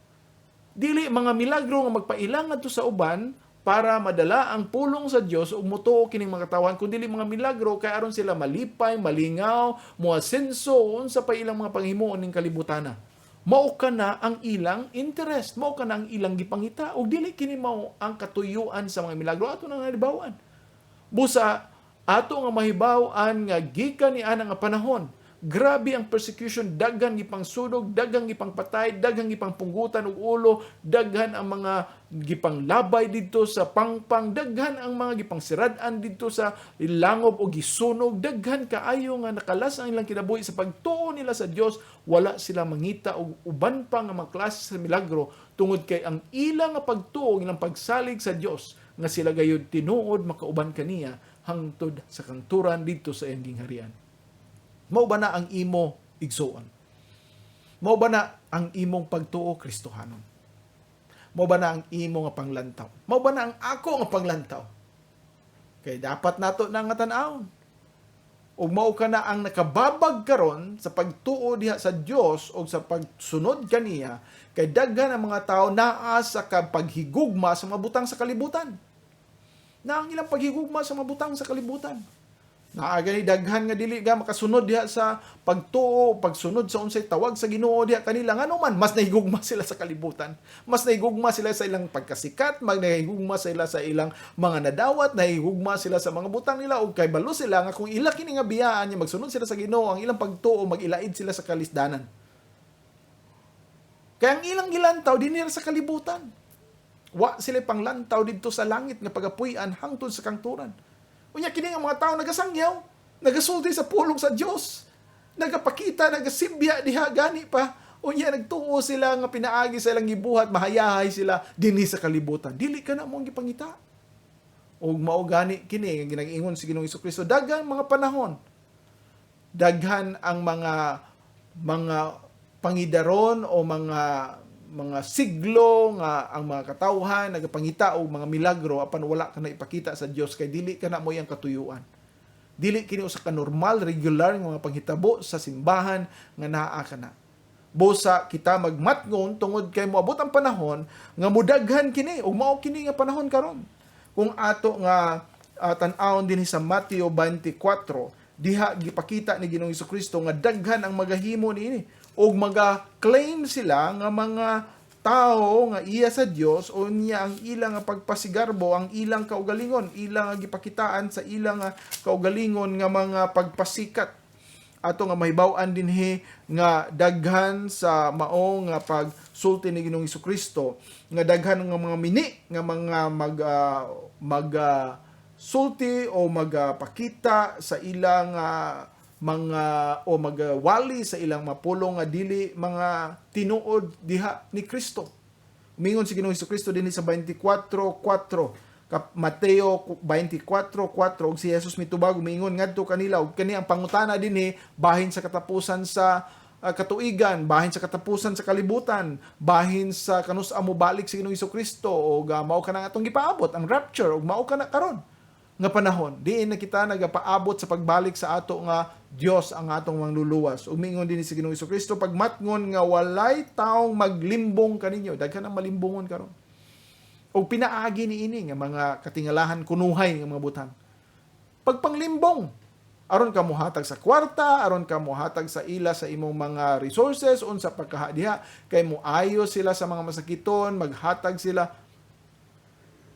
Dili mga milagro nga magpailang adto sa uban para madala ang pulong sa Dios ug motuo kining mga katawan kundi mga milagro kay aron sila malipay, malingaw, moasenso unsa pa ilang mga panghimuon ning kalibutana. Mao kana ang ilang interest, mao kana ang ilang gipangita ug dili kini mao ang katuyuan sa mga milagro ato nang nahibaw-an. Busa ato nga mahibaw-an nga gikan ni ana nga panahon. Grabe ang persecution, daghan gipang sudog, daghan gipang patay, daghan gipang punggutan og ulo, daghan ang mga gipang labay didto sa pangpang, daghan ang mga gipang sirad-an didto sa langob o gisunog, daghan kaayo nga nakalas ang ilang kinabuhi sa pagtuo nila sa Dios, wala sila mangita og uban pa nga mga klase sa milagro tungod kay ang ilang nga pagtuo, ilang pagsalig sa Dios nga sila gayud tinuod makauban kaniya hangtod sa kanturan didto sa iyang gingharian. Mao ba na ang imo igsuon? Mao ba na ang imong pagtuo Kristohanon? Mao ba na ang imo nga panglantaw? Mao ba na ang ako nga panglantaw? Kay dapat nato na nga tan-awon. Ug mao ka na ang nakababag karon sa pagtuo diha sa Dios o sa pagsunod kaniya, kay daghan ang mga tao naa sa paghigugma sa mga butang sa kalibutan. Na ang ilang paghigugma sa mga butang sa kalibutan. Naa gani daghan nga dili ga makasunod diha sa pagtuo, pagsunod sa unsay tawag sa Ginoo diha kanila ngano man mas nahigugma sila sa kalibutan. Mas nahigugma sila sa ilang pagkasikat, nahigugma sila sa ilang mga nadawat, nahigugma sila sa mga butang nila ug kay balo sila nga kung ila kini nga biyaan niya magsunod sila sa Ginoo, ang ilang pagtuo magilaid sila sa kalisdanan. Kaya ang ilang gilantaw dinhi sa kalibutan. Wa sila panglantaw didto sa langit nga pagapuy-an hangtod sa kangturan. Unya kini nga mga tao nagasangyaw, nagasulti sa pulong sa Dios, nagapakita, nagasibya diha gani pa. Unya nagtuo sila nga pinaagi sa ilang gibuhat, mahayahay sila dinhi sa kalibutan. Dili ka na mo ang gipangita. Og mao gani kini nga ginag-ingon si Ginoong Hesukristo, daghan mga panahon. Daghan ang mga pangidaron o mga siglo nga ang mga katawhan nagapangita og mga milagro apan wala ka na ipakita sa Dios kay dili ka na mo yang katuyuan. Dili kini usa ka normal, regular nga mga panghitabo sa simbahan nga naa ka na. Busa kita magmatngon tungod kay moabot ang panahon nga mudaghan kini ug mao kini nga panahon karon. Kung ato nga tan-awon dinhi sa Mateo 24, diha gipakita ni Ginoong Hesukristo nga daghan ang magahimo niini ug maga-claim sila nga mga tao nga iya sa Dios o niya ang ilang nga pagpasigarbo, ang ilang kaugalingon, ilang nga gipakitaan sa ilang nga kaugalingon nga mga pagpasikat. Ato nga mahibaw-an dinhi nga daghan sa mao nga pagsulti ni Ginoong Hesukristo nga daghan nga mga mini nga mga sulti o magpakita sa ilang mga o magwali sa ilang mapulong nga dili mga tinuod diha ni Kristo. Umingon si Ginoong Hesukristo dinhi sa 24:4, Mateo 24:4, ug si Jesus mitubag umingon ngadto kanila ug kani ang pangutana dinhi bahin sa katapusan sa katuigan, bahin sa katapusan sa kalibutan, bahin sa kanus-a mo balik si Ginoong Hesukristo ug mao ka na atong gipaabot ang rapture ug mao ka na karon nga panahon. Diin na kita nagapaabot sa pagbalik sa ato nga Dios ang atong mangluluwas. Umingon din si Ginoong Hesukristo pagmatngon nga walay taong maglimbong kaninyo. Daghan ang malimbongon karon. O pinaagi niini nga mga katingalahan kunuhay nga mga butang. Pagpanglimbong aron ka mohatag sa kwarta, aron ka mohatag sa ila sa imong mga resources unsa pagkahadiha kay moayo sila sa mga masakiton, maghatag sila.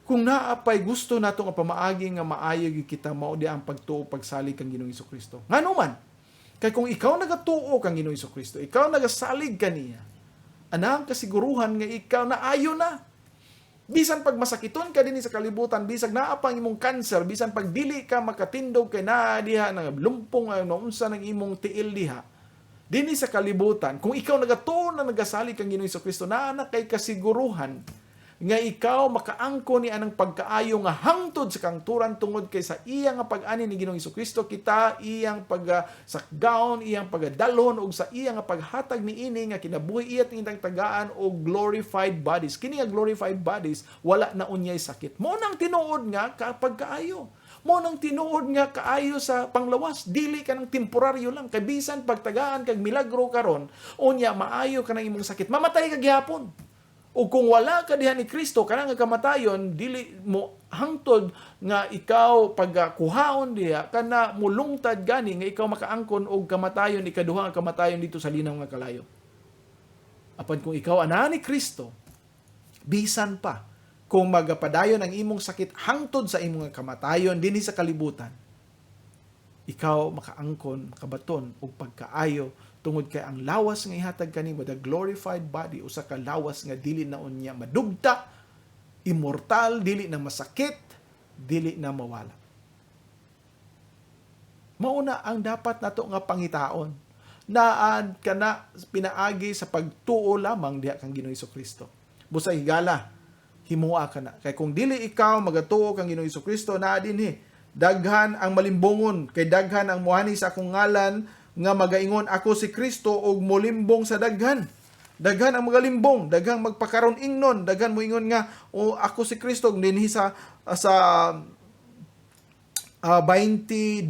Kung naapay gusto nato nga pamaagi nga maayo kita mao di ang pagtuo pagsalig kang Ginoong Hesukristo. Ngano man? Kay kung ikaw nagatuo kang Ginoong Hesukristo, ikaw nagasalig kaniya, anang kasiguruhan nga ikaw naayo na. Bisan pag masakiton ka dinhi sa kalibutan, bisag naa pang imong cancer, bisan pag dili ka makatindog kay naa diha nga lumpong unsa nang imong tiil diha. Dinhi sa kalibutan, kung ikaw nagatuo na nagasalig kang Ginoong Hesukristo, naa na kay kasiguruhan nga ikaw makaangko ni anang pagkaayo nga hangtod sa kangturan tungod kay sa iya nga pag-ani ni Ginoong Hesukristo kita iyang pagsakdaon, iyang pagadalhon ug sa iya nga paghatag niini nga kinabuhi iya tingtang tagaan og glorified bodies. Kini nga glorified bodies wala na unyay sakit. Mo nang tinuod nga pagkaayo. Mo nang tinuod nga kaayo sa panglawas, dili ka ng temporaryo lang kay bisan pagtagaan kag milagro karon unya maayo ka ng imong sakit, mamatay ka gihapon. O kung wala ka diha ni Kristo, kanang kamatayon, dili mo hangtod nga ikaw pagkuhaon diha, kana mulungtad gani nga ikaw makaangkon og kamatayon, ikaduha nga kamatayon dito sa linaw nga kalayo. Apan kung ikaw ana ni Kristo, bisan pa, kung magapadayon ang imong sakit hangtod sa imong kamatayon dinhi sa kalibutan, ikaw makaangkon, makabaton og pagkaayo tungod kay ang lawas nga ihatag kanimo, the glorified body, usa ka lawas nga dili na unya madugta, immortal, dili na masakit, dili na mawala. Mauna ang dapat nato nga pangitaon. Naan kana pinaagi sa pagtuo lamang diha kang Ginoong Hesukristo. Busa higala, himuha ka na. Kay kung dili ikaw magatuo kang Ginoong Hesukristo, naa dinhi daghan ang malimbongon, kay daghan ang muhani sa akong ngalan nga magaingon ako si Kristo og molimbong sa daghan. Daghan ang magalimbong, daghang magpakaron ingnon, daghan mo ingon nga ako si Kristo dinhi sa 22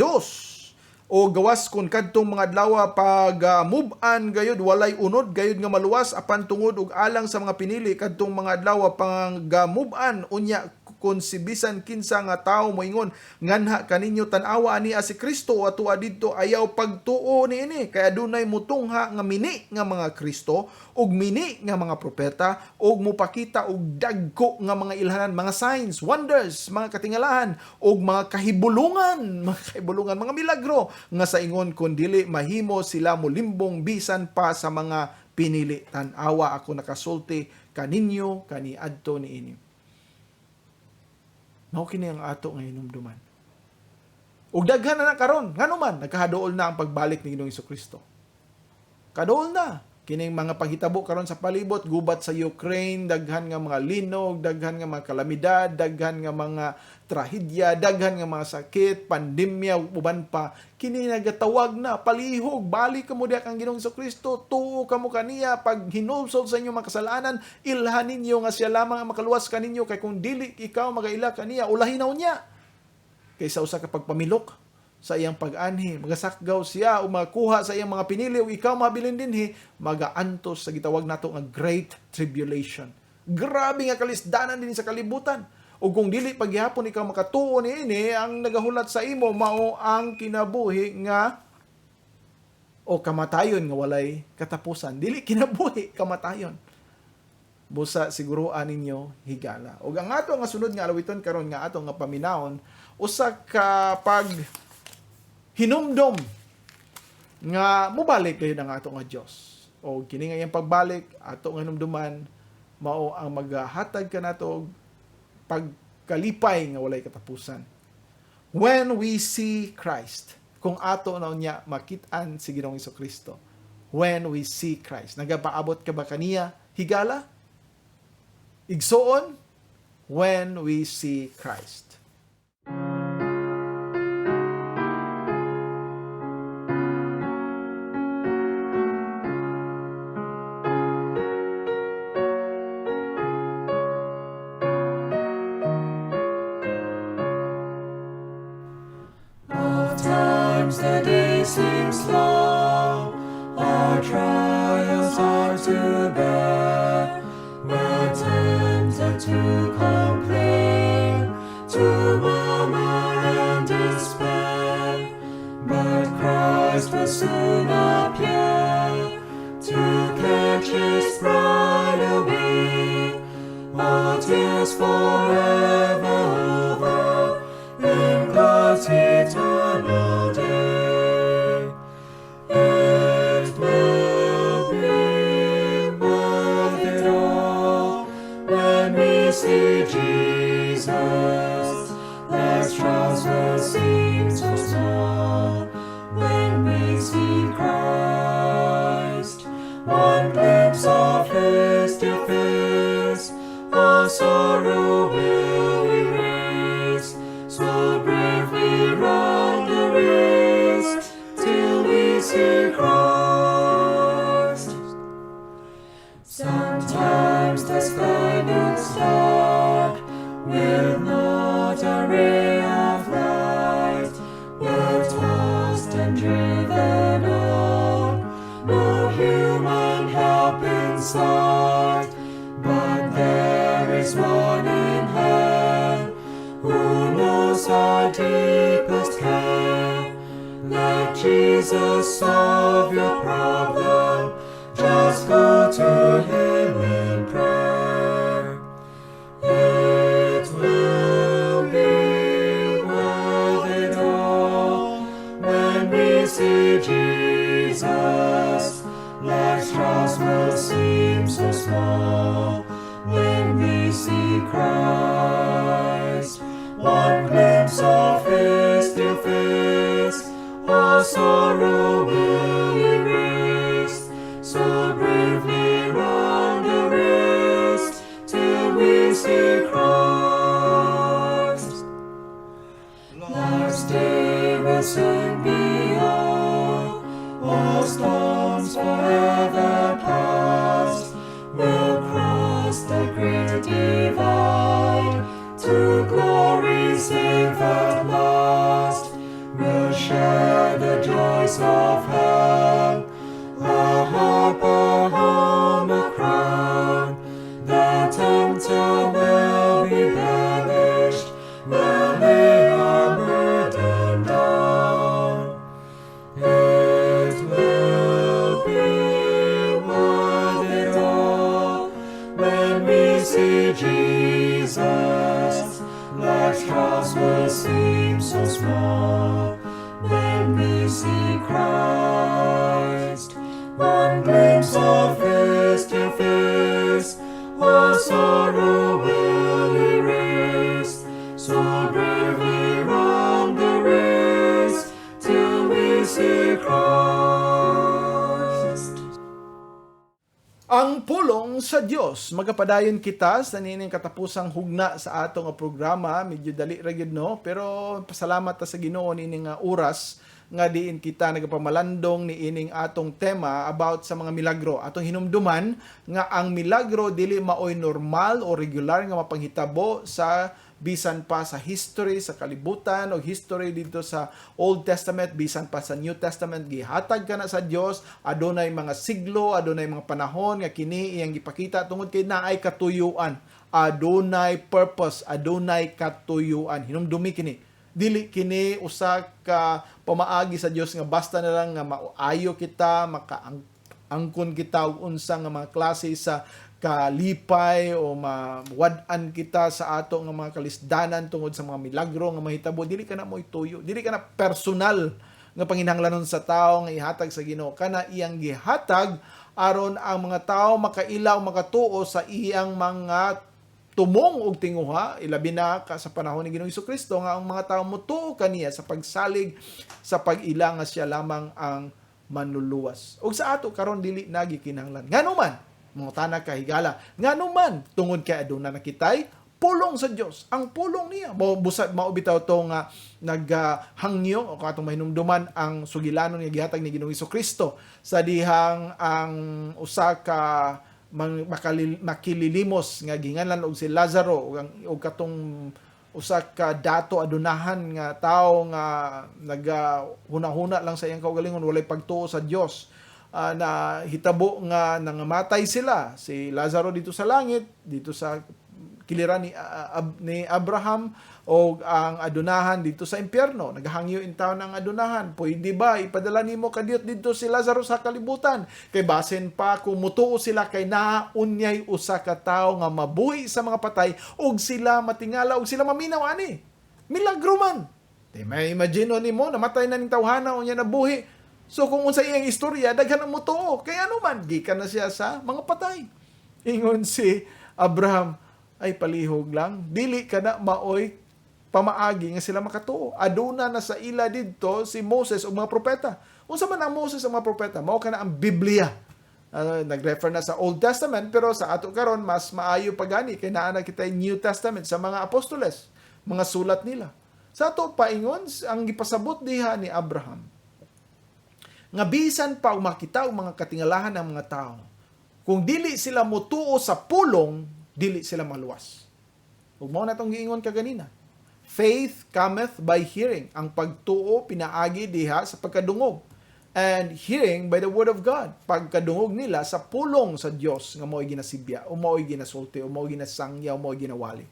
o gawas kun kadtong mga adlaw pag move on gayud walay unod gayud nga maluwas apan tungod og alang sa mga pinili kadtong mga adlaw pang move on unya kun si bisan kinsa nga tawo moingon nganha kaninyo tan-awa ania si Kristo ato didto ayaw pagtuo niini kay adunay mutungha nga mini nga mga Kristo ug mini nga mga propeta ug mupakita og dagko nga mga ilhanan, mga signs, wonders, mga katingalahan ug mga kahibulungan, mga milagro nga sa ingon kun dili mahimo sila molimbong bisan pa sa mga pinili. Tan-awa ako nakasulti kaninyo kaniadto niini. Mao kini ang ato nga hinumduman. Ug daghan na karon, nganuman nagkahaduol na ang pagbalik ni Ginoong Jesucristo. Kaduol na kining mga paghitabo karon sa palibot, gubat sa Ukraine, daghan nga mga linog, daghan nga mga kalamidad, daghan nga mga trahedya, daghan nga mga sakit, pandemya, uban pa. Kini nagatawag na palihog, balik kamo diha kang Ginoong Jesucristo, tuo kamo kaniya, pag hinulsol sa inyong mga kasalanan, ilhan ninyo nga siya lamang ang makaluwas kaninyo, kay kung dili ikaw magaila kaniya, ulahinaw niya. Kaysa usa ka pagpamilok sa iyang pag-anhi, magasakgaw siya o makuha sa iyang mga pinili o ikaw mabilin dinhi, magaantos sa gitawag nato nga Great Tribulation. Grabe nga kalisdanan din sa kalibutan. O kung dili paghihapon ikaw makatuo niini, ang nagahulat sa imo mao ang kinabuhi nga o kamatayon nga walay katapusan. Dili kinabuhi, kamatayon. Busa siguruan ninyo higala. O ang ato nga sunod nga alawiton karon nga ato nga paminawon, usa ka pag hinumdom nga mubalik kayo ng ato nga Diyos. O kini nga iyang pagbalik, ato nga hinumduman, mao ang maghatag ka nato pagkalipay nga walay katapusan. When we see Christ, kung ato na niya makit-an si Ginoong Jesucristo, when we see Christ, nagapaabot ka ba kaniya higala? Igsoon, when we see Christ. The day seems long, our trials are to bear. We're tempted to complain, to murmur and despair. But Christ will soon appear, to catch His bride away. All tears forever over, in God's eternal day. It will be worth it all when we see Jesus. Life's trials will seem so small when we see Christ. One glimpse of His dear face, all sorrow will erase. So bravely run the race till we see Christ. Sometimes the sky looks dark with not a ray of light. We're tossed and driven on, no human help in sight. But there is one in hell who knows our deepest care. Let Jesus solve your problem, just go to Him in prayer. It will be worth it all when we see Jesus. Life's trials will seem so small when we see Christ. One glimpse of His dear face, all sorrow will erase. So bravely run the race till we see Christ. Life's day will soon be o'er, all storms forever past, will cross the great divide, to glory safe at last, will share the joys of hell, a harp, a home, a crown, the tempter will be banished, will lay our burden down. It will be worth it all when we see Jesus. Life's trials will seem so small when we see Christ. One glimpse of face to face, all sorrow will erase. So bravely run the race till we see Christ. Ang pulong sa Dios, magapadayon kita sa nining katapusang hugna sa atong programa. Medyo dali ra gyud no, pero pasalamat ta sa Ginoo nining oras nga diin kita nagapamalandong ni ining atong tema about sa mga milagro. Atong hinumduman nga ang milagro dili maoy normal o regular nga mapanghitabo sa bisan pa sa history sa kalibutan o history dito sa Old Testament, bisan pa sa New Testament. Gihatag ka na sa Dios, adunay mga siglo, adunay mga panahon nga kini iyang gipakita tungod kay naay katuyuan, adunay purpose, adunay katuyuan. Hinumdumi kini. Dili kini usa ka pamaagi sa Dios nga basta na lang nga maayo kita, makaangkon kita og unsa nga mga klase sa kalipay o mawad-an kita sa ato nga mga kalisdanan tungod sa mga milagro nga mahitabo. Dili ka na mo'y tuyo, dili ka na personal nga panginahanglanon sa tao nga ihatag sa Ginoo, kana iyang gihatag aron ang mga tao makailaw, makatuo sa iyang mga tumong og tinguha, ilabi na ka sa panahon ni Ginoong Jesucristo nga ang mga tao motuo kaniya sa pagsalig sa pag-ila nga siya lamang ang manluluwas. Ug sa ato karon dili na gikinahanglan. Nganuman mga tanak kahigala, nganuman tungod kay aduna nakitay pulong sa Dios. Ang pulong niya busad mao bitaw to nga naghangyo o katong mahinumduman ang sugilanon nga gihatag ni Ginoong Jesucristo sa dihang ang usa ka makililimos nga ginganlan og si Lazaro og katong usa ka dato adunahan nga tawo nga nagahuna-huna lang sa iyang kaugalingon, walay pagtuo sa Dios, na hitabo nga nangamatay sila, si Lazaro dito sa langit, dito sa kiliran ni Abraham, o ang adunahan dito sa impyerno. Naghangyo in taon ang adunahan. Pwede ba ipadala nimo kadiyot dito si Lazaro sa kalibutan? Kay basin pa kung mutuo sila kay naunyay usa ka tawo nga mabuhi sa mga patay og sila matingala og sila maminaw ani. Milagro man. May imagine nimo namatay na ning tawhana unya nabuhi. So kung unsa iyang istorya daghan ang mutuo. Kay ano man gikan na siya sa mga patay. Ingon si Abraham, ay palihog lang, dili ka na maoy pamaagi nga sila makatuo. Aduna na sa ila didto si Moses o mga propeta. Unsa man ang Moses o mga propeta? Mao kana ang Biblia. Nag-refer na sa Old Testament, pero sa ato karon mas maayo pa gani kay naa na kita New Testament sa mga apostoles, mga sulat nila. Sa ato paingon ang gipasabot diha ni Abraham nga bisan pa makita og mga katingalahan ng mga tao, kung dili sila mutuo sa pulong, dili sila maluwas. Ug mao na tong giingon kaganina. Faith cometh by hearing. Ang pagtuo pinaagi diha sa pagkadungog. And hearing by the word of God. Pagkadungog nila sa pulong sa Dios nga mo'y ginasibya, o mo'y ginasulti, o mo'y ginasangya, o mo'y ginawali.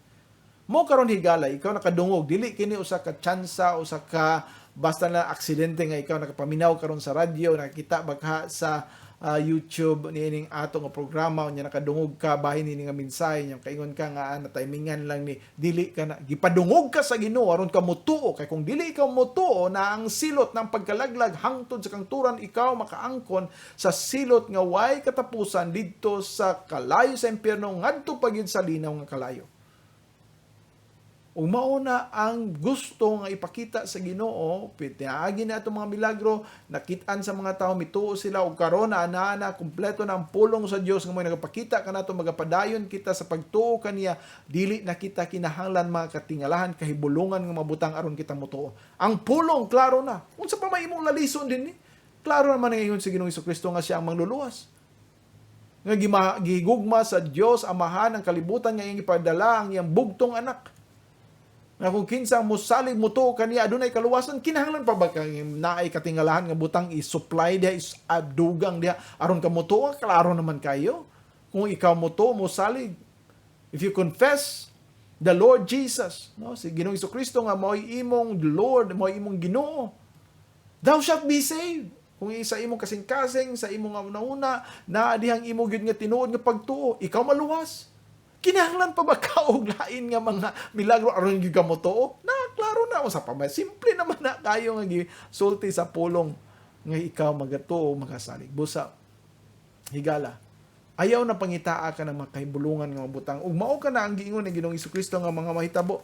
Mo karon higala, ikaw nakadungog, dili kini usa ka tsansa, usa ka basta na aksidente nga ikaw nakapaminaw karon sa radyo, nakita baka sa YouTube niining ato nga programa unya nakadungog ka bahin ni nga mensahe nya kaingon ka nga na timingan lang ni dili ka na gipadungog ka sa Ginoo aron ka motuo, kay kung dili ikaw motuo na ang silot ng pagkalaglag hangtod sa kangturan ikaw makaangkon sa silot nga way katapusan didto sa kalayo sa impyerno ngadto pa gyud sa linaw nga kalayo. Umauna ang gusto nga ipakita sa Ginoo, pinaagi na itong mga milagro, nakitaan sa mga tao, mituo sila, o karon na ana kumpleto na ang pulong sa Dios nga mo nagapakita ka nato, magapadayon kita sa pagtuo kaniya, dili na kita kinahanglan mga katingalahan, kahibulungan nga mabutang aron kita mutuo. Ang pulong, klaro na. Unsa pa may imong lalison din ni? Klaro naman ang ingon sa Ginoong Jesucristo nga siya ang mangluluwas. Nga gigugma sa Dios Amahan ang kalibutan nga iyang ipadala ang iyang bugtong anak. Nga kung kinsa mosalig mo to kaniya adunay kaluwasan, kinahanglan pa ba kang naay katingalahan nga butang i-supply diha, dugang diha aron ka mo to? Klaro naman kayo. Kung ikaw mo to mosalig, if you confess the Lord Jesus, no, si Ginoong Jesucristo nga mao'y imong Lord, mao'y imong Ginoo, thou shalt be saved. Kung isa imong kasing-kasing, sa imong una-una, na dihang imo gyud nga tinuod nga pagtuo, ikaw maluwas. Kinahanglan pa ba ka og lain nga mga milagro aron gyud ka mo tuo? Na klaro na usa pa ba? Simple naman na kayo nga gisulti sa pulong nga ikaw magatuo makasalig. Busa higala. Ayaw na pangitaa ka ng mga kahibulungan nga mabutang. Ug mao ka na ang giingon ni Ginoong Jesucristo nga mga mahitabo.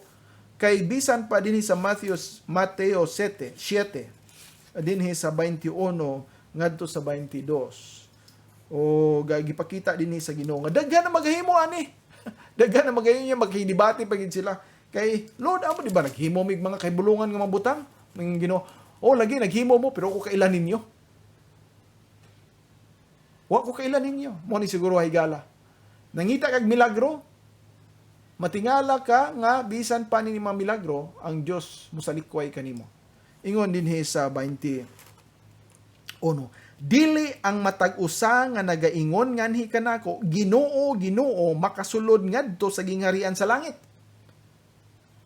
Kay bisan pa dinhi sa Mateo 7 dinhi sa 21 ngadto sa 22. O gipakita dinhi sa Ginoo nga daghan na maghimo ani. Daghan na magayong niya maghidibati pa gid sila. Kay Lord amo di ba naghimo mig mga kahibulungan nga mabutang? Mga Ginoo. Oh lagi naghimo mo pero ko kailan ninyo. Wa ko kailan ninyo. Mo ni siguro higala. Nangita kag milagro. Matingala ka nga bisan pa ni mga milagro ang Dios musalikway kanimo. Ingon dinhi sa 21. Dili ang matag usa nga nagaingon nganhi kanako, Ginoo, Ginoo, makasulod ngadto sa gingharian sa langit.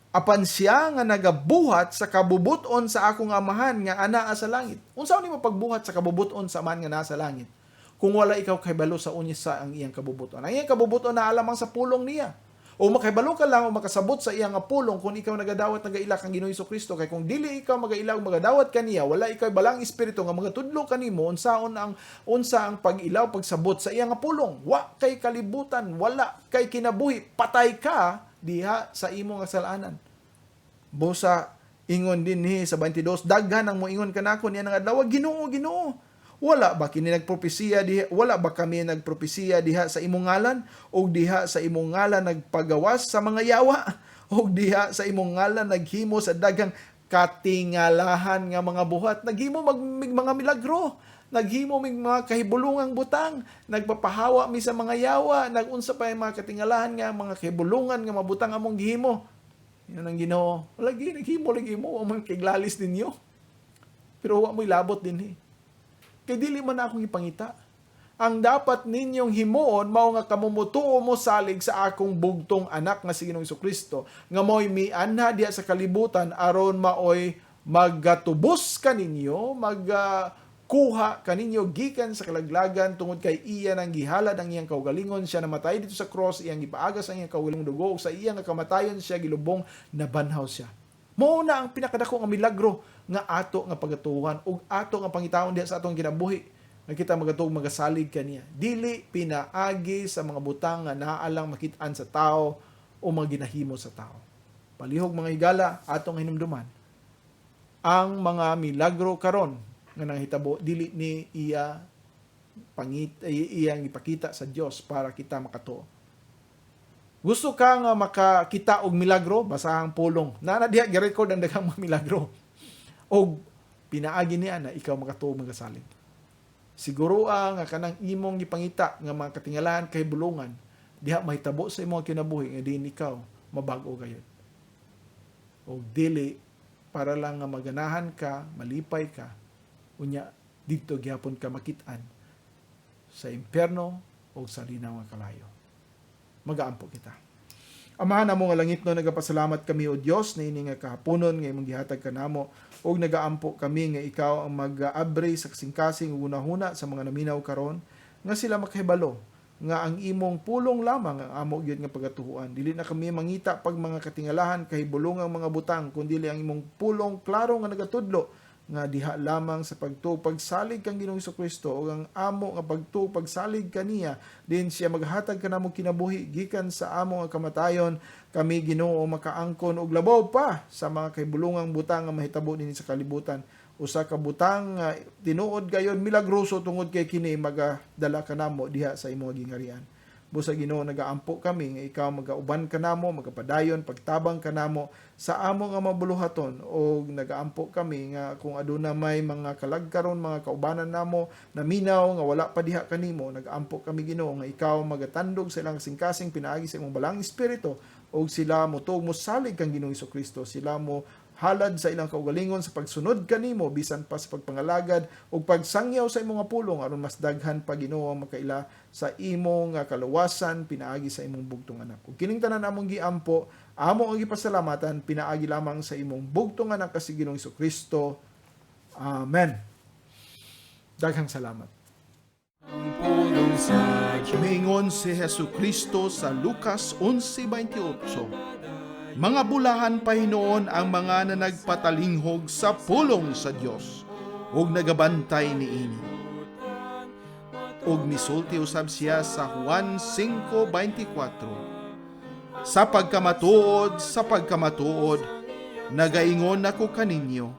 Apan siya nga nagabuhat sa kabubuton sa akong amahan nga anaa sa langit. Unsa ni mo pagbuhat sa kabubuton sa amahan nga naa sa langit? Kung wala ikaw kahibalo sa unya sa ang iyang kabubuton. Ang iyang kabubuton na alamang sa pulong niya. O makahibalo ka lang o makasabot sa iyang pulong kung ikaw nagadawat nagaila kang Ginoong Jesucristo. Kay kung dili ikaw magaila o magadawat kaniya, wala ikaw balang espiritu nga magatudlo kanimo unsa ang pag-ilaw pagsabot sa iyang pulong. Wa kay kalibutan, wala kay kinabuhi, patay ka diha sa imong kasalanan. Busa ingon dinhi sa 22, daghan ang moingon kanako niya nga adlaw, Ginoo, Ginoo. Wala ba kini nagpropesiya diha? Wala ba kami nagpropesiya diha sa imong ngalan o diha sa imong ngalan nagpagawas sa mga yawa o diha sa imong ngalan naghimo sa daghang katingalahan nga mga buhat, naghimo mga milagro, naghimo mig mga kahibulungang butang, nagpapahawa mi sa mga yawa, nagunsa pa yung mga katingalahan nga mga kahibulungan nga mabutang among gihimo. Yan ang Ginoo. Lagi naghimo o man kiglalis ninyo. Pero wa mo ilabot dinhi. Kay dili man akong ipangita. Ang dapat ninyong himuon mao nga kamumutuo mo salig sa akong bugtong anak nga si Ginoong Jesucristo nga mao'y mianha diha sa kalibutan aron mao'y maggatubos kaninyo, kuha kaninyo gikan sa kalaglagan tungod kay iya nang gihalad ang iyang kaugalingon, siya namatay dito sa cross, iyang gipaagas ang iyang kaugalingong dugo, sa iyang kamatayon siya gilubong nabanhaw siya. Mao na ang pinakadako nga milagro nga ato nga pagatuhan ug ato nga pangitawon diha sa atong kinabuhi nga kita magatuog magasalig kaniya. Dili pinaagi sa mga butang nga naalang makit-an sa tao o mga ginahimo sa tao. Palihog mga higala atong hinumduman. Ang mga milagro karon nga nanghitabo dili ni iyang ipakita sa Dios para kita makatuo. Gusto ka nga makakita og milagro, basahang pulong. Nana diha gi-record ang daghang mga milagro. Og pinaagi niya na ikaw makatuo magasalig. Siguro nga kanang imong gipangita nga mga katingalahan kay bulungan, diha mahitabo sa imong kinabuhi nga diin ikaw mabago gayud. Og dili para lang nga maganahan ka, malipay ka, unya dito gyapon ka makit-an sa impierno o sa linaw nga kalayo. Magaampo kita. Amahan namo nga langit no, nagapasalamat kami o Dios na ini nga kahaponon nga imong gihatag kanamo og nagaampo kami nga ikaw ang mag-aabri sa kasing-kasing una-huna sa mga naminaw karon nga sila makahibalo nga ang imong pulong lamang ang amo gyud nga pagatuhuan. Dili na kami mangita pag mga katingalahan kahibulongang mga butang kundi ang imong pulong klaro nga nagatudlo nga diha lamang sa pagsalig kang Ginoong Jesucristo o ang amo nga pagsalig kaniya din siya maghatag kanamo kinabuhi gikan sa amo nga kamatayon kami Ginoo makaangkon og labaw pa sa mga kahibulungang butang nga mahitabo dinhi sa kalibutan. Usa ka butang nga tinuod gayon milagroso tungod kay kini magadala kanamo diha sa imong gingharian. Busa Ginoo nagaampo kami nga ikaw magauban kanamo, magapadayon, pagtabang kanamo sa amo nga mabuluhaton, o nagaampo kami nga kung aduna may mga kalagkaron, mga kaubanan namo na minaw nga wala pa diha kanimo, nagaampo kami Ginoo nga ikaw magatandog sa ilang kasing-kasing pinaagi sa imong balang espiritu, o sila mo salig kang Ginoong Hesukristo, sila mo halad sa ilang kaugalingon sa pagsunod kanimo bisan pa sa pagpangalagad ug pagsangyaw sa imong pulong aron mas daghan pa Ginoo ang makaila sa imong kaluwasan pinaagi sa imong bugtong anak. Ug kining tanan among giampo, amo ang gipasalamatan pinaagi lamang sa imong bugtong anak kasi Ginoong Hesukristo. Amen. Daghang salamat. Ang pulong sa Diyos. Mingon si Hesukristo sa Lucas 11:28. Mga bulahan pa hinoon ang mga na nagpatalinghog sa pulong sa Dios ug nagabantay niini. Ug misulti usab siya sa Juan 5:24. Sa pagkamatuod, nagaingon ako kaninyo,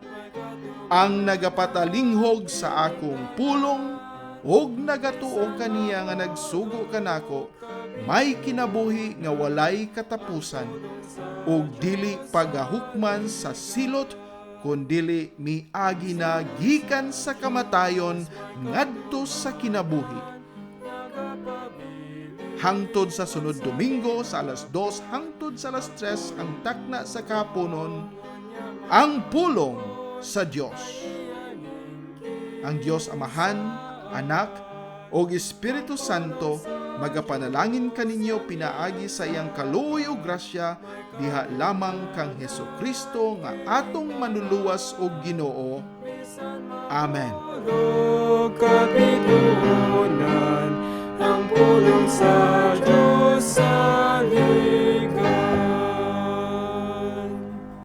ang nagapatalinghog sa akong pulong ug nagatuo kaniya nga nagsugo kanako, may kinabuhi nga walay katapusan, ug dili pagahukman sa silot, kundili miagi na gikan sa kamatayon ngadto sa kinabuhi. Hangtod sa sunod Domingo sa alas 2 hangtod sa alas 3 ang takna sa kapunon, ang pulong sa Dios. Ang Dios Amahan, Anak, o Espiritu Santo, magapanalangin kaninyo pinaagi sa iyang kaluoy o grasya diha lamang kang Hesukristo nga atong manluluwas og Ginoo. Amen. Kapitunan ang pulong sa